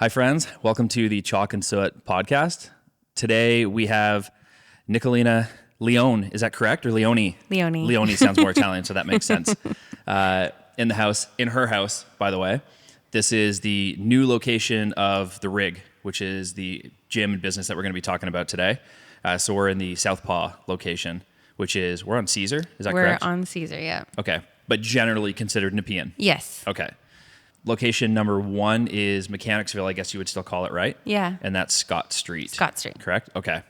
Hi, friends. Welcome to the Chalk and Soot podcast. Today we have Nicolina Leone. Is that correct? Or Leone? Leone. Leone sounds more Italian, so that makes sense. In her house, by the way. This is the new location of The Rig, which is the gym and business that we're going to be talking about today. So we're in the Southpaw location, which is, we're on Caesar. Is that correct? We're on Caesar, yeah. Okay. But generally considered Nepean. Yes. Okay. Location number 1 is Mechanicsville, I guess you would still call it, right? Yeah. And that's Scott Street. Scott Street. Correct? Okay.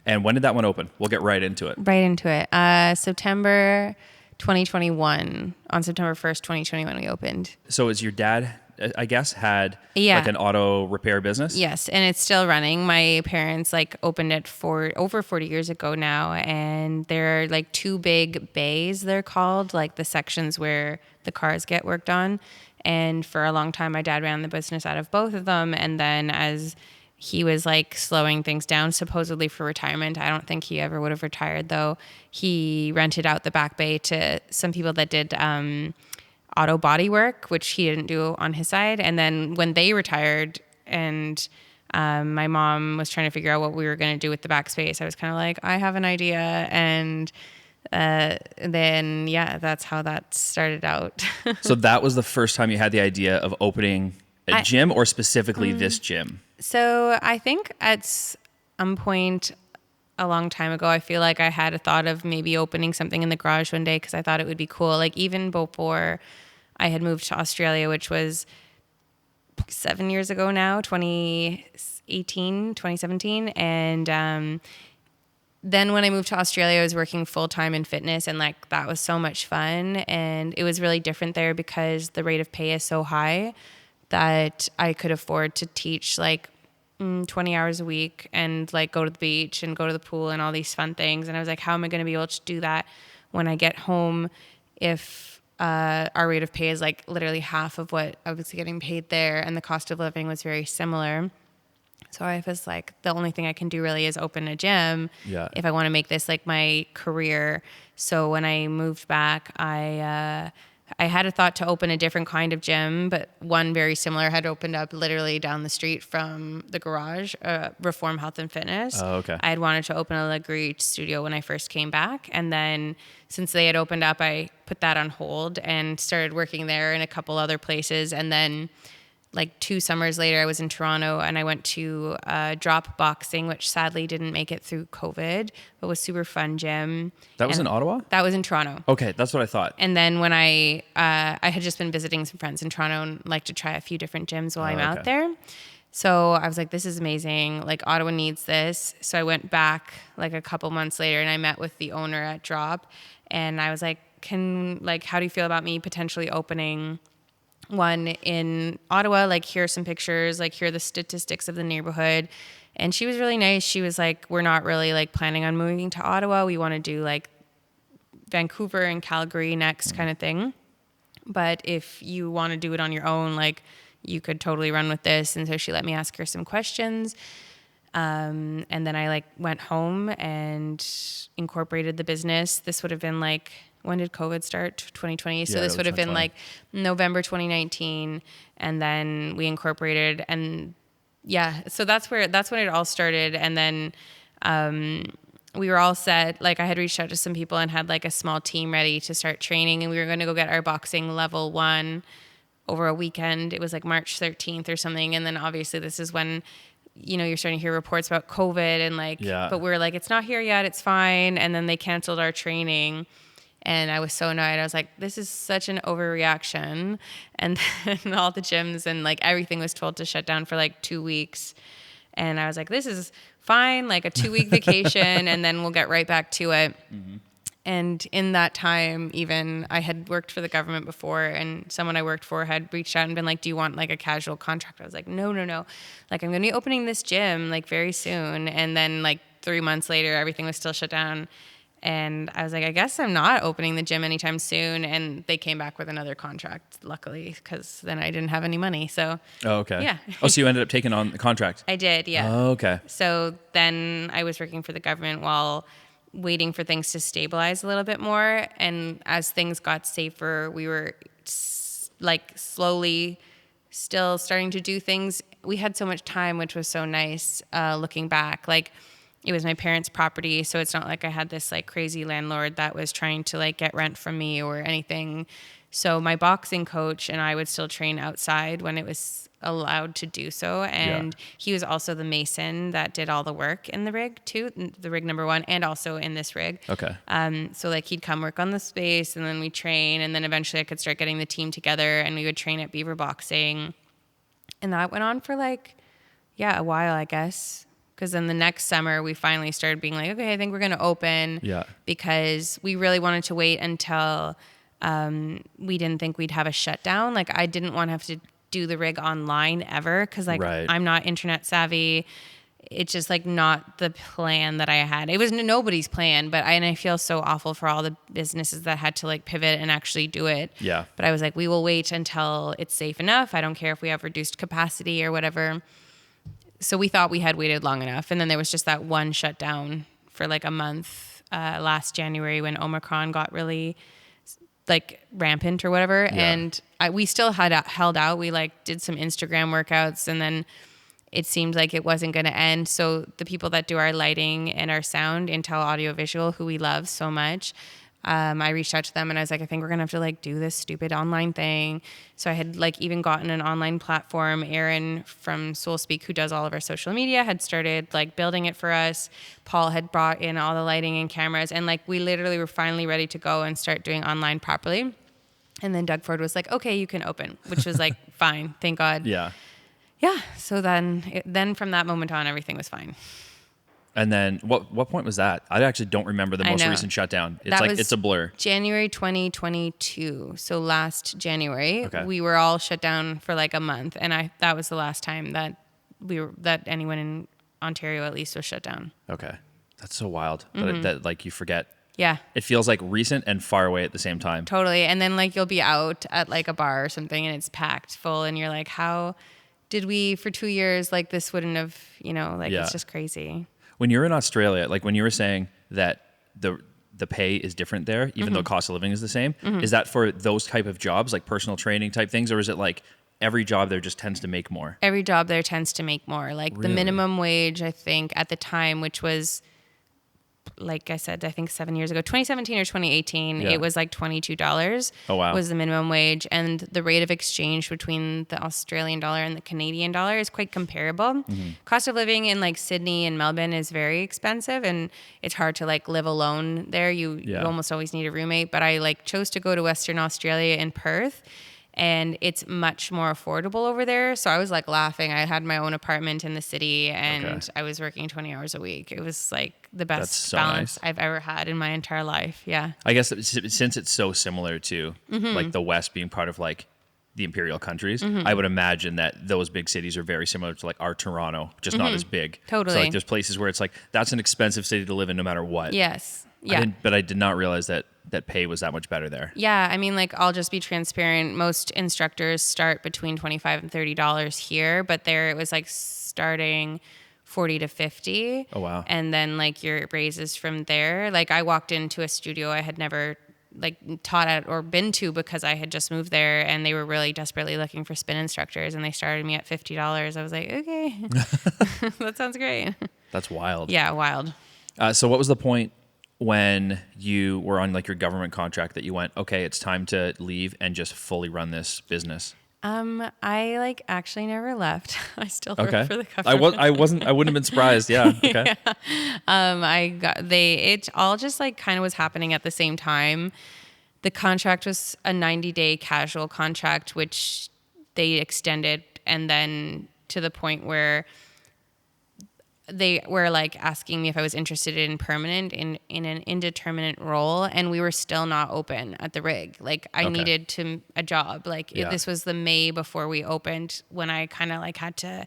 And when did that one open? We'll get right into it. Right into it. September 2021. On September 1st, 2021, we opened. So is your dad, I guess, had Yeah. like an auto repair business? Yes, and it's still running. My parents opened it for over 40 years ago now, and there are like 2 big bays, they're called, like the sections where the cars get worked on. And for a long time, my dad ran the business out of both of them. And then as he was like slowing things down, supposedly for retirement, I don't think he ever would have retired though. He rented out the back bay to some people that did auto body work, which he didn't do on his side. And then when they retired and my mom was trying to figure out what we were going to do with the back space, I was kind of like, I have an idea. And then, yeah, that's how that started out. So that was the first time you had the idea of opening a gym, or specifically this gym? So I think at some point a long time ago, I feel like I had a thought of maybe opening something in the garage one day because I thought it would be cool. Like even before I had moved to Australia, which was 7 years ago now, 2017. And then when I moved to Australia, I was working full-time in fitness, and like that was so much fun. And it was really different there because the rate of pay is so high that I could afford to teach like 20 hours a week and like go to the beach and go to the pool and all these fun things. And I was like, how am I going to be able to do that when I get home if our rate of pay is like literally half of what I was getting paid there, and the cost of living was very similar. So I was like, the only thing I can do really is open a gym if I want to make this like my career. So when I moved back, I had a thought to open a different kind of gym, but one very similar had opened up literally down the street from the garage, Reform Health and Fitness. Oh, okay. I had wanted to open a Gree studio when I first came back. And then since they had opened up, I put that on hold and started working there in a couple other places. And then like 2 summers later, I was in Toronto and I went to Drop Boxing, which sadly didn't make it through COVID, but was super fun gym. That was in Ottawa? That was in Toronto. Okay, that's what I thought. And then when I had just been visiting some friends in Toronto and like to try a few different gyms while I'm out there. So I was like, this is amazing. Like Ottawa needs this. So I went back like a couple months later and I met with the owner at Drop. And I was like, how do you feel about me potentially opening one in Ottawa? Like, here are some pictures, like here are the statistics of the neighborhood. And she was really nice. She was like, we're not really like planning on moving to Ottawa. We want to do like Vancouver and Calgary next kind of thing. But if you want to do it on your own, like you could totally run with this. And so she let me ask her some questions. And then I like went home and incorporated the business. This would have been like, when did COVID start? 2020. So this would have been like November 2019. And then we incorporated, and yeah, so that's when it all started. And then we were all set. Like I had reached out to some people and had like a small team ready to start training. And we were going to go get our boxing level 1 over a weekend. It was like March 13th or something. And then obviously this is when, you're starting to hear reports about COVID and like, but we were like, it's not here yet. It's fine. And then they canceled our training. And I was so annoyed. I was like, this is such an overreaction. And then all the gyms and like everything was told to shut down for like 2 weeks. And I was like, this is fine, like a 2-week vacation, and then we'll get right back to it. Mm-hmm. And in that time, even I had worked for the government before, and someone I worked for had reached out and been like, do you want like a casual contract? I was like, no. Like I'm going to be opening this gym like very soon. And then like 3 months later, everything was still shut down. And I was like, I guess I'm not opening the gym anytime soon. And they came back with another contract, luckily, because then I didn't have any money. So, oh, okay. Yeah. Oh, so you ended up taking on the contract? I did, yeah. Oh, okay. So then I was working for the government while waiting for things to stabilize a little bit more. And as things got safer, we were like slowly still starting to do things we had so much time, which was so nice, looking back. Like, it was my parents' property, so it's not like I had this like crazy landlord that was trying to like get rent from me or anything. So my boxing coach and I would still train outside when it was allowed to do so. And he was also the mason that did all the work in the rig too, the rig number 1, and also in this rig. Okay. So like he'd come work on the space, and then we train, and then eventually I could start getting the team together, and we would train at Beaver Boxing. And that went on for like, a while, I guess. Because then the next summer we finally started being like, okay, I think we're going to open. Yeah. Because we really wanted to wait until we didn't think we'd have a shutdown. Like, I didn't want to have to do the rig online ever, because like I'm not internet savvy. It's just like not the plan that I had. It was nobody's plan, but I feel so awful for all the businesses that had to like pivot and actually do it. Yeah. But I was like, we will wait until it's safe enough. I don't care if we have reduced capacity or whatever. So we thought we had waited long enough. And then there was just that one shutdown for like a month last January when Omicron got really like rampant or whatever. Yeah. And we still held out. We like did some Instagram workouts, and then it seemed like it wasn't going to end. So the people that do our lighting and our sound, Intel Audio Visual, who we love so much, I reached out to them and I was like, I think we're going to have to like do this stupid online thing. So I had like even gotten an online platform. Aaron from Soul Speak, who does all of our social media, had started like building it for us. Paul had brought in all the lighting and cameras, and like we literally were finally ready to go and start doing online properly. And then Doug Ford was like, okay, you can open, which was like, fine. Thank God. Yeah. Yeah. So then from that moment on, everything was fine. And then what point was that? I actually don't remember the most recent shutdown. It's a blur. January 2022. So last January, Okay. We were all shut down for like a month, and that was the last time that anyone in Ontario at least was shut down. Okay. That's so wild that like you forget. Yeah. It feels like recent and far away at the same time. Totally. And then like you'll be out at like a bar or something and it's packed full, and you're like, how did we for 2 years, like this wouldn't have, it's just crazy. When you're in Australia, like when you were saying that the pay is different there, even though cost of living is the same, is that for those type of jobs, like personal training type things, or is it like every job there just tends to make more? Every job there tends to make more. Like the minimum wage, I think at the time, which was, like I said, I think 7 years ago, 2017 or 2018, it was like $22. Oh, wow. Was the minimum wage. And the rate of exchange between the Australian dollar and the Canadian dollar is quite comparable. Cost of living in like Sydney and Melbourne is very expensive, and it's hard to like live alone there. You almost always need a roommate. But I like chose to go to Western Australia in Perth, and it's much more affordable over there. So I was like laughing. I had my own apartment in the city, and I was working 20 hours a week. It was like the best balance I've ever had in my entire life. Yeah. I guess since it's so similar to like the West being part of like the imperial countries, I would imagine that those big cities are very similar to like our Toronto, just not as big. Totally. So like there's places where it's like, that's an expensive city to live in no matter what. Yes. Yeah. But I did not realize that pay was that much better there. Yeah. I mean, like, I'll just be transparent. Most instructors start between $25 and $30 here, but there it was like starting $40 to $50. Oh, wow. And then like your raises from there. Like I walked into a studio I had never like taught at or been to because I had just moved there, and they were really desperately looking for spin instructors, and they started me at $50. I was like, okay, that sounds great. That's wild. Yeah. Wild. So what was the point when you were on like your government contract that you went, okay, it's time to leave and just fully run this business? I like actually never left. I still work for the government. I wouldn't have been surprised. Yeah. Okay. It all just like kind of was happening at the same time. The contract was a 90-day casual contract, which they extended, and then to the point where they were like asking me if I was interested in permanent in an indeterminate role, and we were still not open at the rig. Like I needed a job. Like this was the May before we opened, when I kind of like had to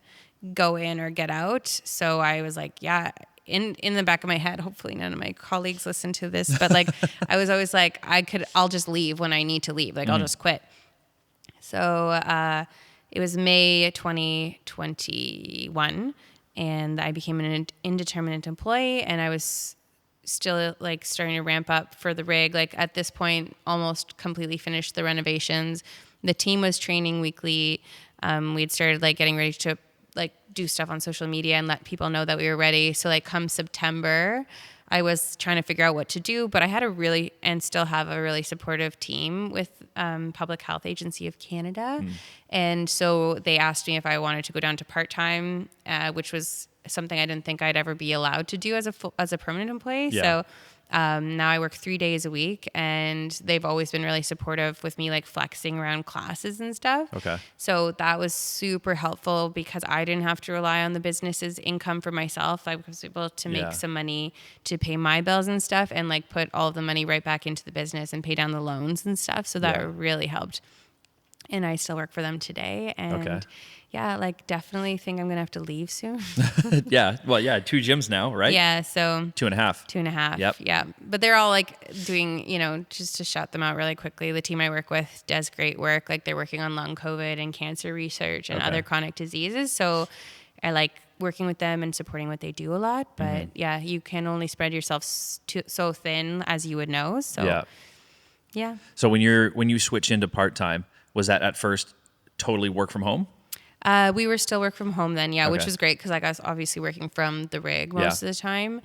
go in or get out. So I was like, in the back of my head, hopefully none of my colleagues listen to this, but like I was always like, I'll just leave when I need to leave. Like I'll just quit. So it was May 2021. And I became an indeterminate employee, and I was still like starting to ramp up for the rig. Like at this point, almost completely finished the renovations. The team was training weekly. We had started like getting ready to like do stuff on social media and let people know that we were ready. So like come September, I was trying to figure out what to do, but I had and still have a really supportive team with Public Health Agency of Canada. And so they asked me if I wanted to go down to part-time, which was something I didn't think I'd ever be allowed to do as a permanent employee. Yeah. So now I work 3 days a week, and they've always been really supportive with me like flexing around classes and stuff. Okay. So that was super helpful because I didn't have to rely on the business's income for myself. I was able to make some money to pay my bills and stuff, and like put all of the money right back into the business and pay down the loans and stuff. So that really helped. And I still work for them today. And yeah, like definitely think I'm going to have to leave soon. Yeah. Well, yeah. 2 gyms now, right? Yeah. So 2.5. 2.5. Yep. Yeah. But they're all like doing, just to shout them out really quickly. The team I work with does great work. Like they're working on long COVID and cancer research and other chronic diseases. So I like working with them and supporting what they do a lot. But yeah, you can only spread yourself so thin as you would know. So yeah. So when you switch into part-time, was that at first totally work from home? We were still work from home then, which was great because like I was obviously working from the rig most of the time.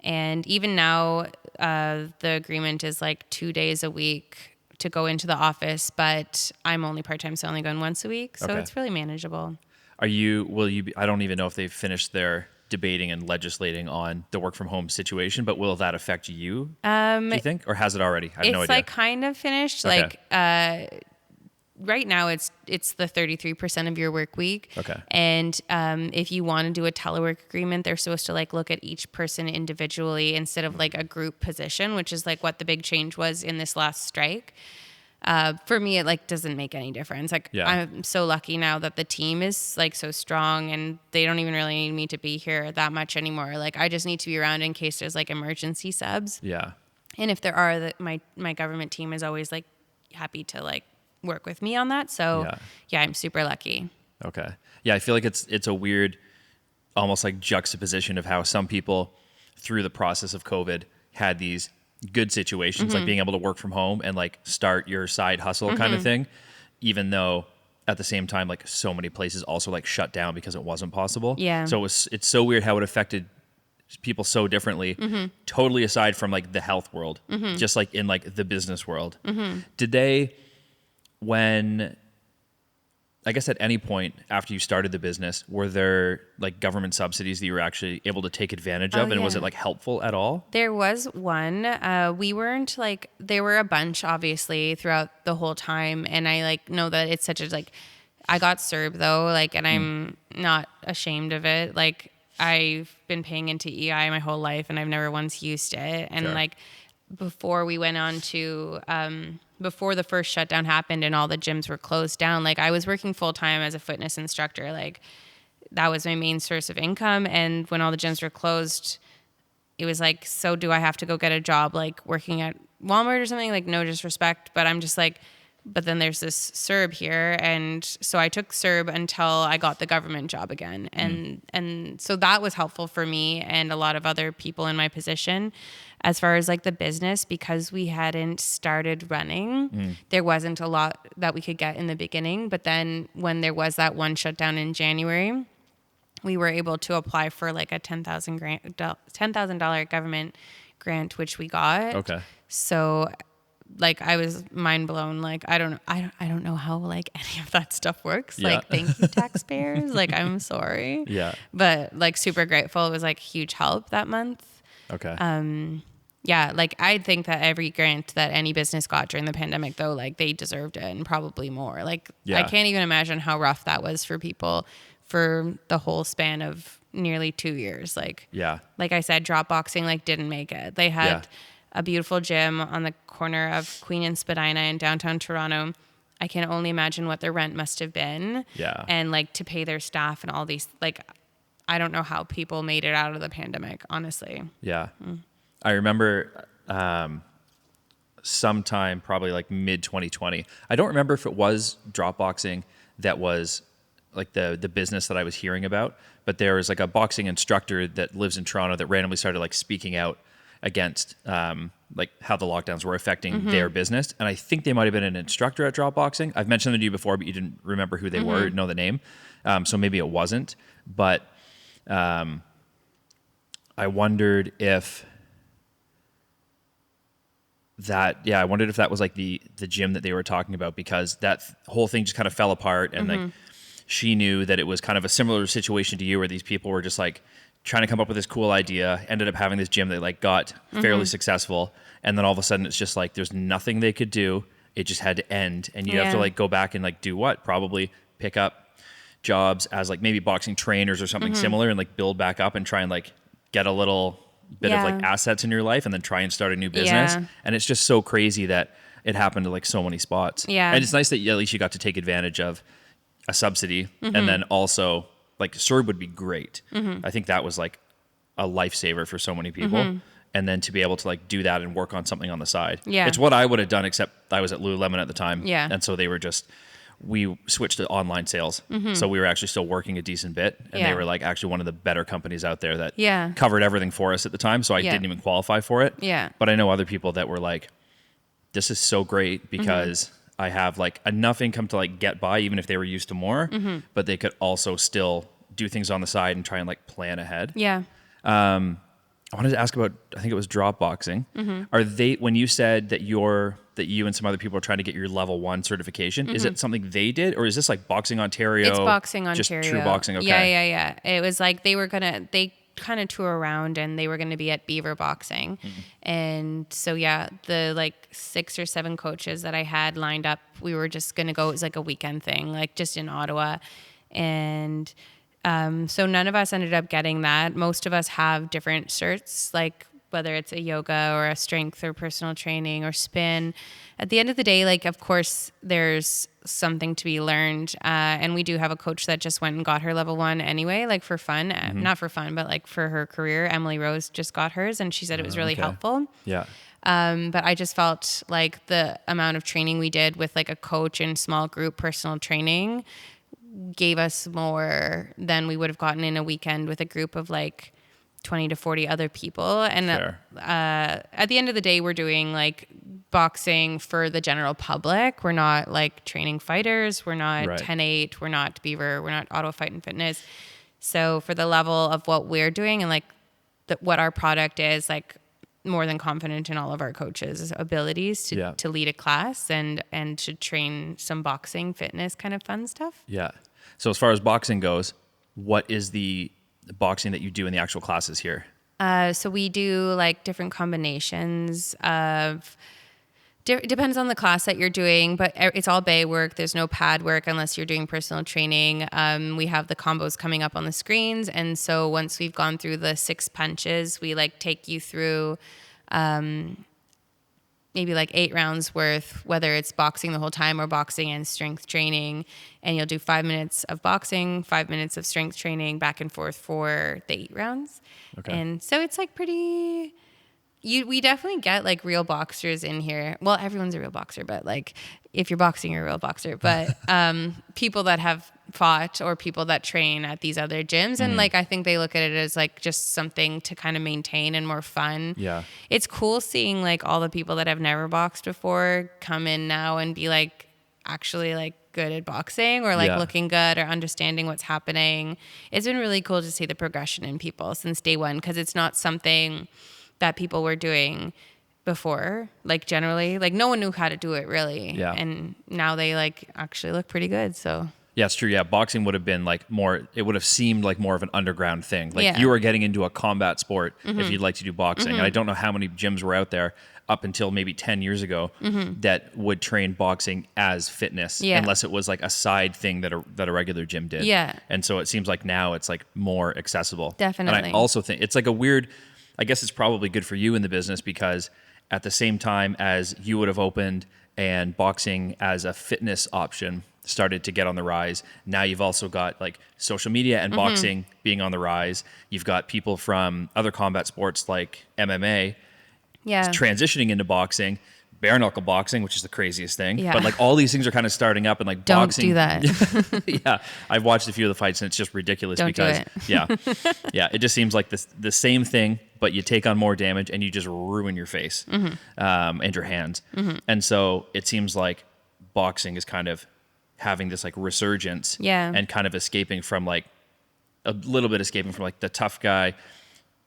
And even now, the agreement is like 2 days a week to go into the office, but I'm only part-time, so only going once a week. So it's really manageable. I don't even know if they've finished their debating and legislating on the work from home situation, but will that affect you, do you think? Or has it already? I have no idea. It's like kind of finished. Okay. Like, right now it's the 33% of your work week. Okay. And if you want to do a telework agreement, they're supposed to like look at each person individually instead of like a group position, which is like what the big change was in this last strike. For me, it like doesn't make any difference. Like I'm so lucky now that the team is like so strong and they don't even really need me to be here that much anymore. Like I just need to be around in case there's like emergency subs. Yeah. And if there are, my government team is always like happy to like work with me on that. So yeah, I'm super lucky. Okay. Yeah, I feel like it's a weird, almost like juxtaposition of how some people through the process of COVID had these good situations, like being able to work from home and like start your side hustle kind of thing, even though at the same time, like so many places also like shut down because it wasn't possible. Yeah. So it's so weird how it affected people so differently, totally aside from like the health world, just like in like the business world. Did they, I guess at any point after you started the business, were there like government subsidies that you were actually able to take advantage of? And was it like helpful at all? There was one. We weren't like, there were a bunch obviously throughout the whole time. And I like know that it's such a like, I got CERB though, like, and I'm not ashamed of it. Like I've been paying into EI my whole life and I've never once used it. And like before we went on to, before the first shutdown happened and all the gyms were closed down, like I was working full time as a fitness instructor. Like that was my main source of income. And when all the gyms were closed, it was like, so do I have to go get a job like working at Walmart or something? Like no disrespect, but I'm just like, but then there's this CERB here. And so I took CERB until I got the government job again. And so that was helpful for me and a lot of other people in my position. As far as like the business, because we hadn't started running, there wasn't a lot that we could get in the beginning. But then when there was that one shutdown in January, we were able to apply for like a $10,000 government grant, which we got. Okay. So like I was mind blown. Like I don't know how like any of that stuff works. Yeah. Like thank you taxpayers. Like I'm sorry. Yeah. But like super grateful. It was like huge help that month. Okay. Yeah, like I think that every grant that any business got during the pandemic though, like they deserved it and probably more. Like I can't even imagine how rough that was for people for the whole span of nearly 2 years. Like like I said, Dropboxing like didn't make it. They had a beautiful gym on the corner of Queen and Spadina in downtown Toronto. I can only imagine what their rent must have been. Yeah. And like to pay their staff and all these, like I don't know how people made it out of the pandemic, honestly. Yeah. I remember sometime probably like mid 2020. I don't remember if it was Dropboxing that was like the business that I was hearing about, but there was like a boxing instructor that lives in Toronto that randomly started like speaking out against like how the lockdowns were affecting their business. And I think they might have been an instructor at Dropboxing. I've mentioned them to you before, but you didn't remember who they were, know the name. So maybe it wasn't. But I wondered if that was like the gym that they were talking about, because that whole thing just kind of fell apart, and like she knew that it was kind of a similar situation to you, where these people were just like trying to come up with this cool idea, ended up having this gym that like got fairly successful, and then all of a sudden it's just like there's nothing they could do. It just had to end, and you have to like go back and like do what? Probably pick up jobs as like maybe boxing trainers or something similar, and like build back up and try and like get a little bit of like assets in your life, and then try and start a new business. And it's just so crazy that it happened to like so many spots. And it's nice that at least you got to take advantage of a subsidy, and then also like CERB would be great. I think that was like a lifesaver for so many people. And then to be able to like do that and work on something on the side. It's what I would have done, except I was at Lululemon at the time. And so we switched to online sales. So we were actually still working a decent bit, and they were like actually one of the better companies out there that covered everything for us at the time. So I didn't even qualify for it. But I know other people that were like, this is so great because I have like enough income to like get by, even if they were used to more, but they could also still do things on the side and try and like plan ahead. I wanted to ask about, I think it was drop boxing. Are they, when you said that you and some other people are trying to get your level 1 certification, is it something they did, or is this like Boxing Ontario? It's Boxing Ontario. Just true boxing. Okay. Yeah. It was like they kind of tour around, and they were going to be at Beaver Boxing. And so, the like 6 or 7 coaches that I had lined up, we were just going to go, it was like a weekend thing, like just in Ottawa. And so none of us ended up getting that. Most of us have different certs, like whether it's a yoga or a strength or personal training or spin. At the end of the day, like, of course, there's something to be learned. And we do have a coach that just went and got her level 1 anyway, like for fun, not for fun, but like for her career. Emily Rose just got hers, and she said it was really helpful. But I just felt like the amount of training we did with like a coach and small group personal training gave us more than we would have gotten in a weekend with a group of like 20 to 40 other people. And at the end of the day, we're doing like boxing for the general public. We're not like training fighters. We're not 10-8. We're not Beaver. We're not Ottawa Fight and Fitness. So for the level of what we're doing and like what our product is, like more than confident in all of our coaches' abilities to lead a class and to train some boxing, fitness kind of fun stuff. So as far as boxing goes, what is the boxing that you do in the actual classes here? So we do like different combinations of, depends on the class that you're doing, but it's all bay work. There's no pad work unless you're doing personal training. We have the combos coming up on the screens. And so once we've gone through the 6 punches, we like take you through maybe like 8 rounds worth, whether it's boxing the whole time or boxing and strength training. And you'll do 5 minutes of boxing, 5 minutes of strength training, back and forth for the 8 rounds. And so it's like pretty, we definitely get like real boxers in here. Well, everyone's a real boxer, but like if you're boxing, you're a real boxer. But people that have fought or people that train at these other gyms, and like I think they look at it as like just something to kind of maintain and more fun. It's cool seeing like all the people that have never boxed before come in now and be like actually like good at boxing or like looking good or understanding what's happening. It's been really cool to see the progression in people since day one, because it's not something that people were doing before. Like generally, like no one knew how to do it really. And now they like actually look pretty good. So yeah, it's true. Yeah, boxing would have been like more, it would have seemed like more of an underground thing. Like you were getting into a combat sport if you'd like to do boxing. And I don't know how many gyms were out there up until maybe 10 years ago that would train boxing as fitness, unless it was like a side thing that a regular gym did. And so it seems like now it's like more accessible. Definitely. And I also think it's like a weird, I guess it's probably good for you in the business, because at the same time as you would have opened and boxing as a fitness option started to get on the rise, now you've also got like social media and boxing being on the rise. You've got people from other combat sports like MMA transitioning into boxing, bare knuckle boxing, which is the craziest thing. But like all these things are kind of starting up, and like don't boxing. Do that. I've watched a few of the fights, and it's just ridiculous. Don't because do it. it just seems like the same thing, but you take on more damage and you just ruin your face and your hands. And so it seems like boxing is kind of having this like resurgence and kind of escaping from like a little bit escaping from like the tough guy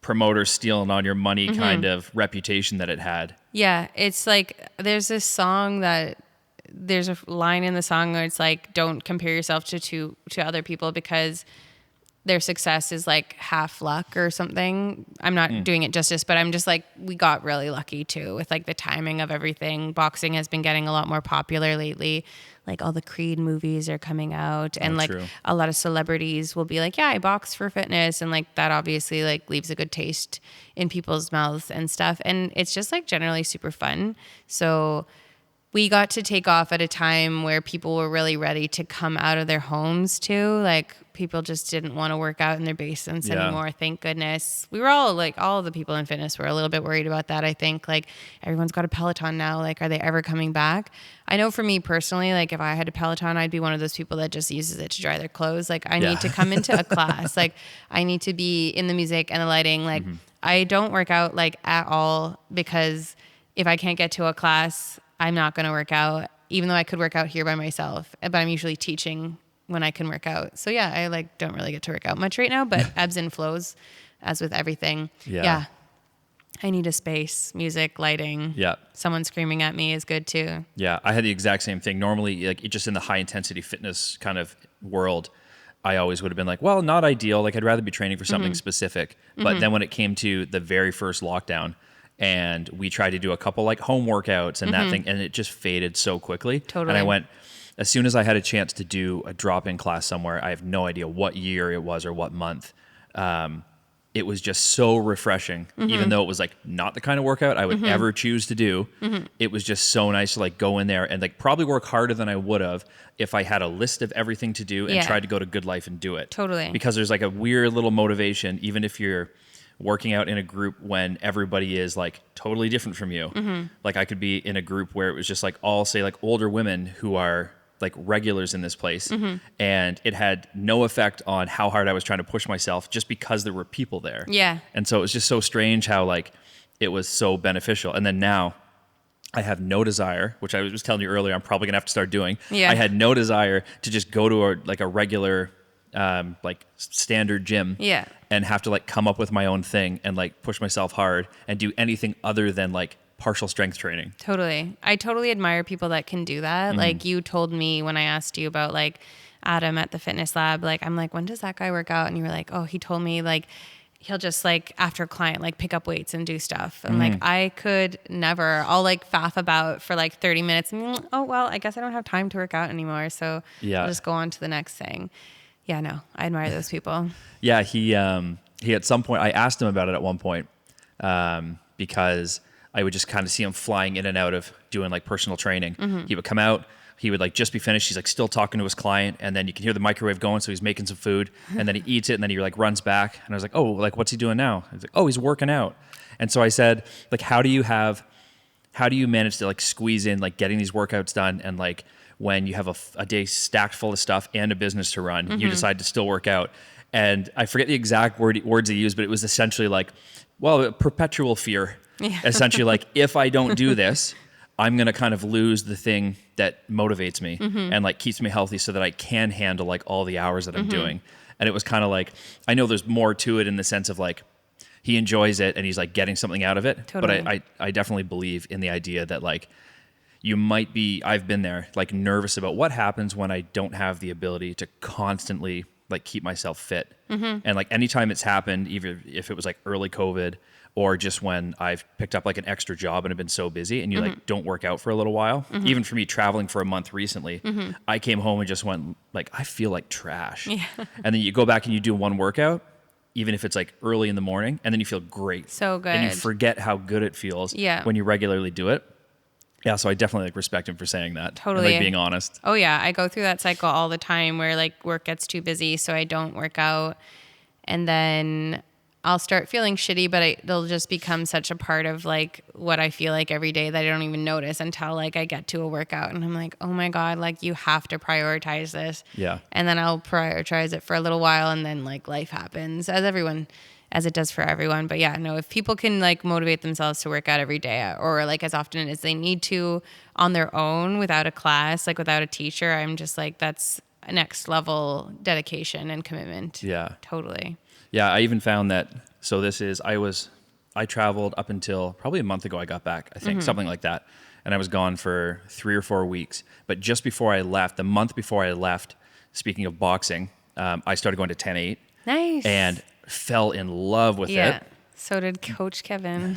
promoter stealing on your money kind of reputation that it had. Yeah, it's like there's this song that there's a line in the song where it's like, don't compare yourself to other people because their success is like half luck or something. I'm not doing it justice, but I'm just like, we got really lucky too with like the timing of everything. Boxing has been getting a lot more popular lately. Like all the Creed movies are coming out, and like true. a lot of celebrities will be like, yeah, I box for fitness. And like that obviously like leaves a good taste in people's mouths and stuff. And it's just like generally super fun. So we got to take off at a time where people were really ready to come out of their homes too. Like people just didn't want to work out in their basements anymore. Thank goodness. We were all like, all of the people in fitness were a little bit worried about that. I think like everyone's got a Peloton now. Like, are they ever coming back? I know for me personally, like if I had a Peloton, I'd be one of those people that just uses it to dry their clothes. Like I need to come into a class. Like I need to be in the music and the lighting. Like I don't work out like at all because if I can't get to a class, I'm not going to work out, even though I could work out here by myself, but I'm usually teaching when I can work out. So yeah, I like don't really get to work out much right now, but ebbs and flows as with everything. Yeah. I need a space, music, lighting. Yeah. Someone screaming at me is good too. Yeah. I had the exact same thing. Normally, like just in the high intensity fitness kind of world, I always would have been like, well, not ideal. Like I'd rather be training for something specific. But then when it came to the very first lockdown, and we tried to do a couple like home workouts and that thing, and it just faded so quickly. Totally. And I went, as soon as I had a chance to do a drop-in class somewhere, I have no idea what year it was or what month. It was just so refreshing, even though it was like not the kind of workout I would ever choose to do. It was just so nice to like go in there and like probably work harder than I would have if I had a list of everything to do and tried to go to Good Life and do it. Totally. Because there's like a weird little motivation, even if you're working out in a group when everybody is like totally different from you. Like I could be in a group where it was just like all say like older women who are like regulars in this place, and it had no effect on how hard I was trying to push myself just because there were people there. Yeah. And so it was just so strange how like it was so beneficial. And then now I have no desire, which I was telling you earlier, I'm probably gonna have to start doing. Yeah. I had no desire to just go to a regular like standard gym and have to like come up with my own thing and like push myself hard and do anything other than like partial strength training. Totally. I totally admire people that can do that. Like you told me when I asked you about like Adam at the fitness lab, like I'm like, when does that guy work out? And you were like, oh, he told me like he'll just like after a client like pick up weights and do stuff. And like I could never. I'll like faff about for like 30 minutes and oh well, I guess I don't have time to work out anymore. So I'll just go on to the next thing. Yeah, no, I admire those people. Yeah, he at some point, I asked him about it at one point because I would just kind of see him flying in and out of doing like personal training. He would come out, he would like just be finished. He's like still talking to his client, and then you can hear the microwave going, so he's making some food, and then he eats it, and then he like runs back. And I was like, oh, like what's he doing now? He's like, oh, he's working out. And so I said, like, how do you manage to like squeeze in like getting these workouts done and like when you have a day stacked full of stuff and a business to run, you decide to still work out. And I forget the exact words he used, but it was essentially like, well, perpetual fear. Yeah. Essentially like, if I don't do this, I'm going to kind of lose the thing that motivates me and like keeps me healthy so that I can handle like all the hours that I'm doing. And it was kind of like, I know there's more to it in the sense of like, he enjoys it and he's like getting something out of it. Totally. But I definitely believe in the idea that like, you might be, I've been there, like nervous about what happens when I don't have the ability to constantly like keep myself fit. And like anytime it's happened, even if it was like early COVID or just when I've picked up like an extra job and have been so busy and you like don't work out for a little while, even for me traveling for a month recently, I came home and just went like, I feel like trash. Yeah. And then you go back and you do one workout, even if it's like early in the morning, and then you feel great. So good. And you forget how good it feels when you regularly do it. Yeah, so I definitely like respect him for saying that. Totally. And, like being honest. Oh yeah, I go through that cycle all the time where like work gets too busy, so I don't work out, and then I'll start feeling shitty, but it'll just become such a part of like what I feel like every day that I don't even notice until like I get to a workout, and I'm like, oh my god, like you have to prioritize this. Yeah. And then I'll prioritize it for a little while, and then like life happens as it does for everyone. But yeah, no, if people can like motivate themselves to work out every day or like as often as they need to on their own without a class, like without a teacher, I'm just like, next level dedication and commitment. Yeah. Totally. Yeah. I even found that. So I traveled up until probably a month ago. I got back, I think, something like that. And I was gone for 3 or 4 weeks. But just before I left, the month before I left, speaking of boxing, I started going to 10-8. Nice. And fell in love with it. So did Coach Kevin.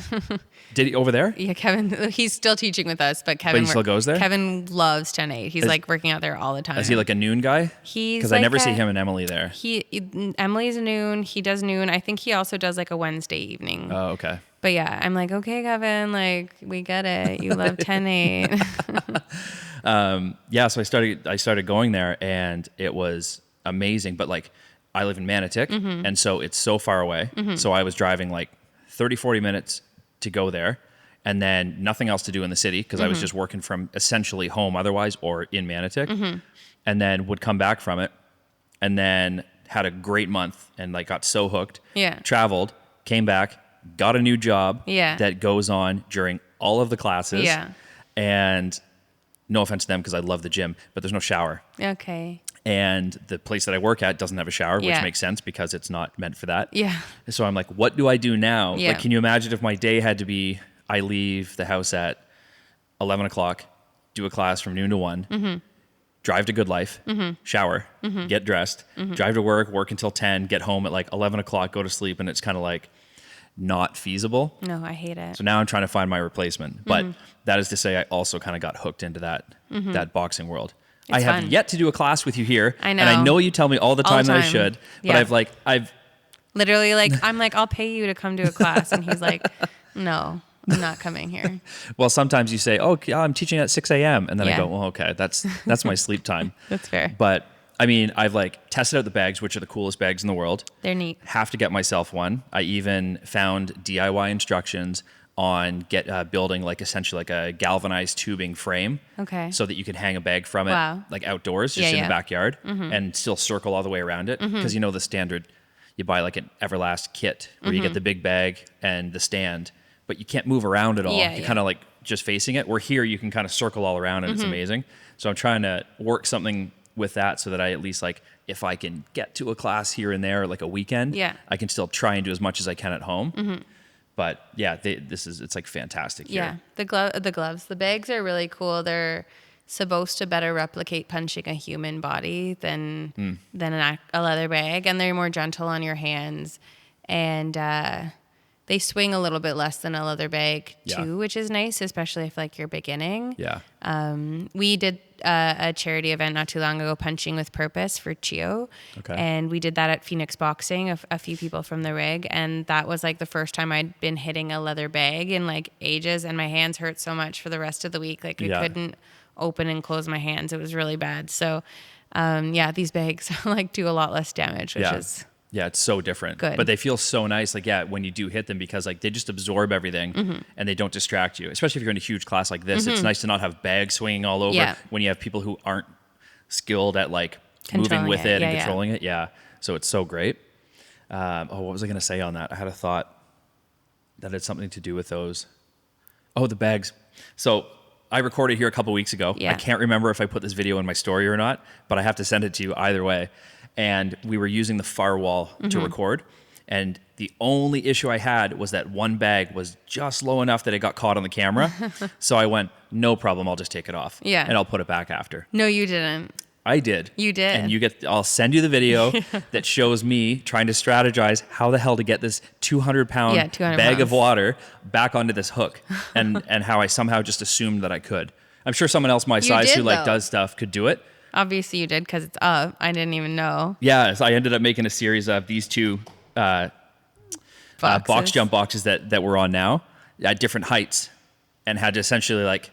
Did he over there? Yeah, Kevin. He's still teaching with us, but Kevin. But he still goes there? Kevin loves 10-8. He's like working out there all the time. Is he like a noon guy? Because I never see him and Emily there. Emily's a noon. He does noon. I think he also does like a Wednesday evening. Oh, okay. But yeah, I'm like, okay, Kevin, like we get it. You love 10-8. Yeah, so I started going there, and it was amazing. But like, I live in Manotick, and so it's so far away. So I was driving like 30, 40 minutes to go there, and then nothing else to do in the city because I was just working from essentially home otherwise or in Manotick, and then would come back from it, and then had a great month and like got so hooked. Yeah. Traveled, came back, got a new job. Yeah. That goes on during all of the classes. Yeah. And no offense to them because I love the gym, but there's no shower. Okay. And the place that I work at doesn't have a shower, which Yeah. makes sense because it's not meant for that. Yeah. So I'm like, what do I do now? Yeah. Like, can you imagine if my day had to be, I leave the house at 11 o'clock, do a class from noon to 1, drive to Good Life, shower, get dressed, drive to work until 10, get home at like 11 o'clock, go to sleep. And it's kind of like not feasible. No, I hate it. So now I'm trying to find my replacement. But that is to say, I also kind of got hooked into that boxing world. I have fun. yet to do a class with you here. I know. And I know you tell me all the time that I time. should, but Yeah. I've Literally, like, I'm like, I'll pay you to come to a class. And he's like, no, I'm not coming here. well, sometimes you say, oh, I'm teaching at 6 a.m. And then I Yeah. go, well, okay, that's my sleep time. That's fair. But I mean, I've like tested out the bags, which are the coolest bags in the world. They're neat. Have to get myself one. I even found DIY instructions on building like essentially like a galvanized tubing frame. Okay. So that you can hang a bag from it Wow. like outdoors, just in the backyard and still circle all the way around it. Because you know the standard, you buy like an Everlast kit where you get the big bag and the stand, but you can't move around at all. Yeah, You're yeah. kind of like just facing it. Where here you can kind of circle all around and it's amazing. So I'm trying to work something with that so that I at least like, if I can get to a class here and there, like a weekend, Yeah. I can still try and do as much as I can at home. But yeah, it's like fantastic here. Yeah. The gloves, the bags are really cool. They're supposed to better replicate punching a human body than a leather bag. And they're more gentle on your hands. And they swing a little bit less than a leather bag too, which is nice, especially if like you're beginning. Yeah. We did a charity event not too long ago, Punching with Purpose for Chio. Okay. And we did that at Phoenix Boxing, a few people from the rig. And that was like the first time I'd been hitting a leather bag in like ages. And my hands hurt so much for the rest of the week. Like I couldn't open and close my hands. It was really bad. So these bags like do a lot less damage, which is... Yeah, it's so different. Good. But they feel so nice, like, when you do hit them because, like, they just absorb everything and they don't distract you. Especially if you're in a huge class like this, it's nice to not have bags swinging all over when you have people who aren't skilled at, like, moving with it and controlling it. Yeah, so it's so great. What was I going to say on that? I had a thought that had something to do with those. Oh, the bags. So I recorded here a couple weeks ago. Yeah. I can't remember if I put this video in my story or not, but I have to send it to you either way. And we were using the far wall to record. And the only issue I had was that one bag was just low enough that it got caught on the camera. So I went, no problem, I'll just take it off. Yeah. And I'll put it back after. No, you didn't. I did. You did. And I'll send you the video that shows me trying to strategize how the hell to get this 200-pound 200 bag of pounds. water back onto this hook. And how I somehow just assumed that I could. I'm sure someone else my size did, who like though. does stuff could do it. Obviously you did because it's up. I didn't even know. Yeah, so I ended up making a series of these two box jump boxes that we're on now at different heights, and had to essentially like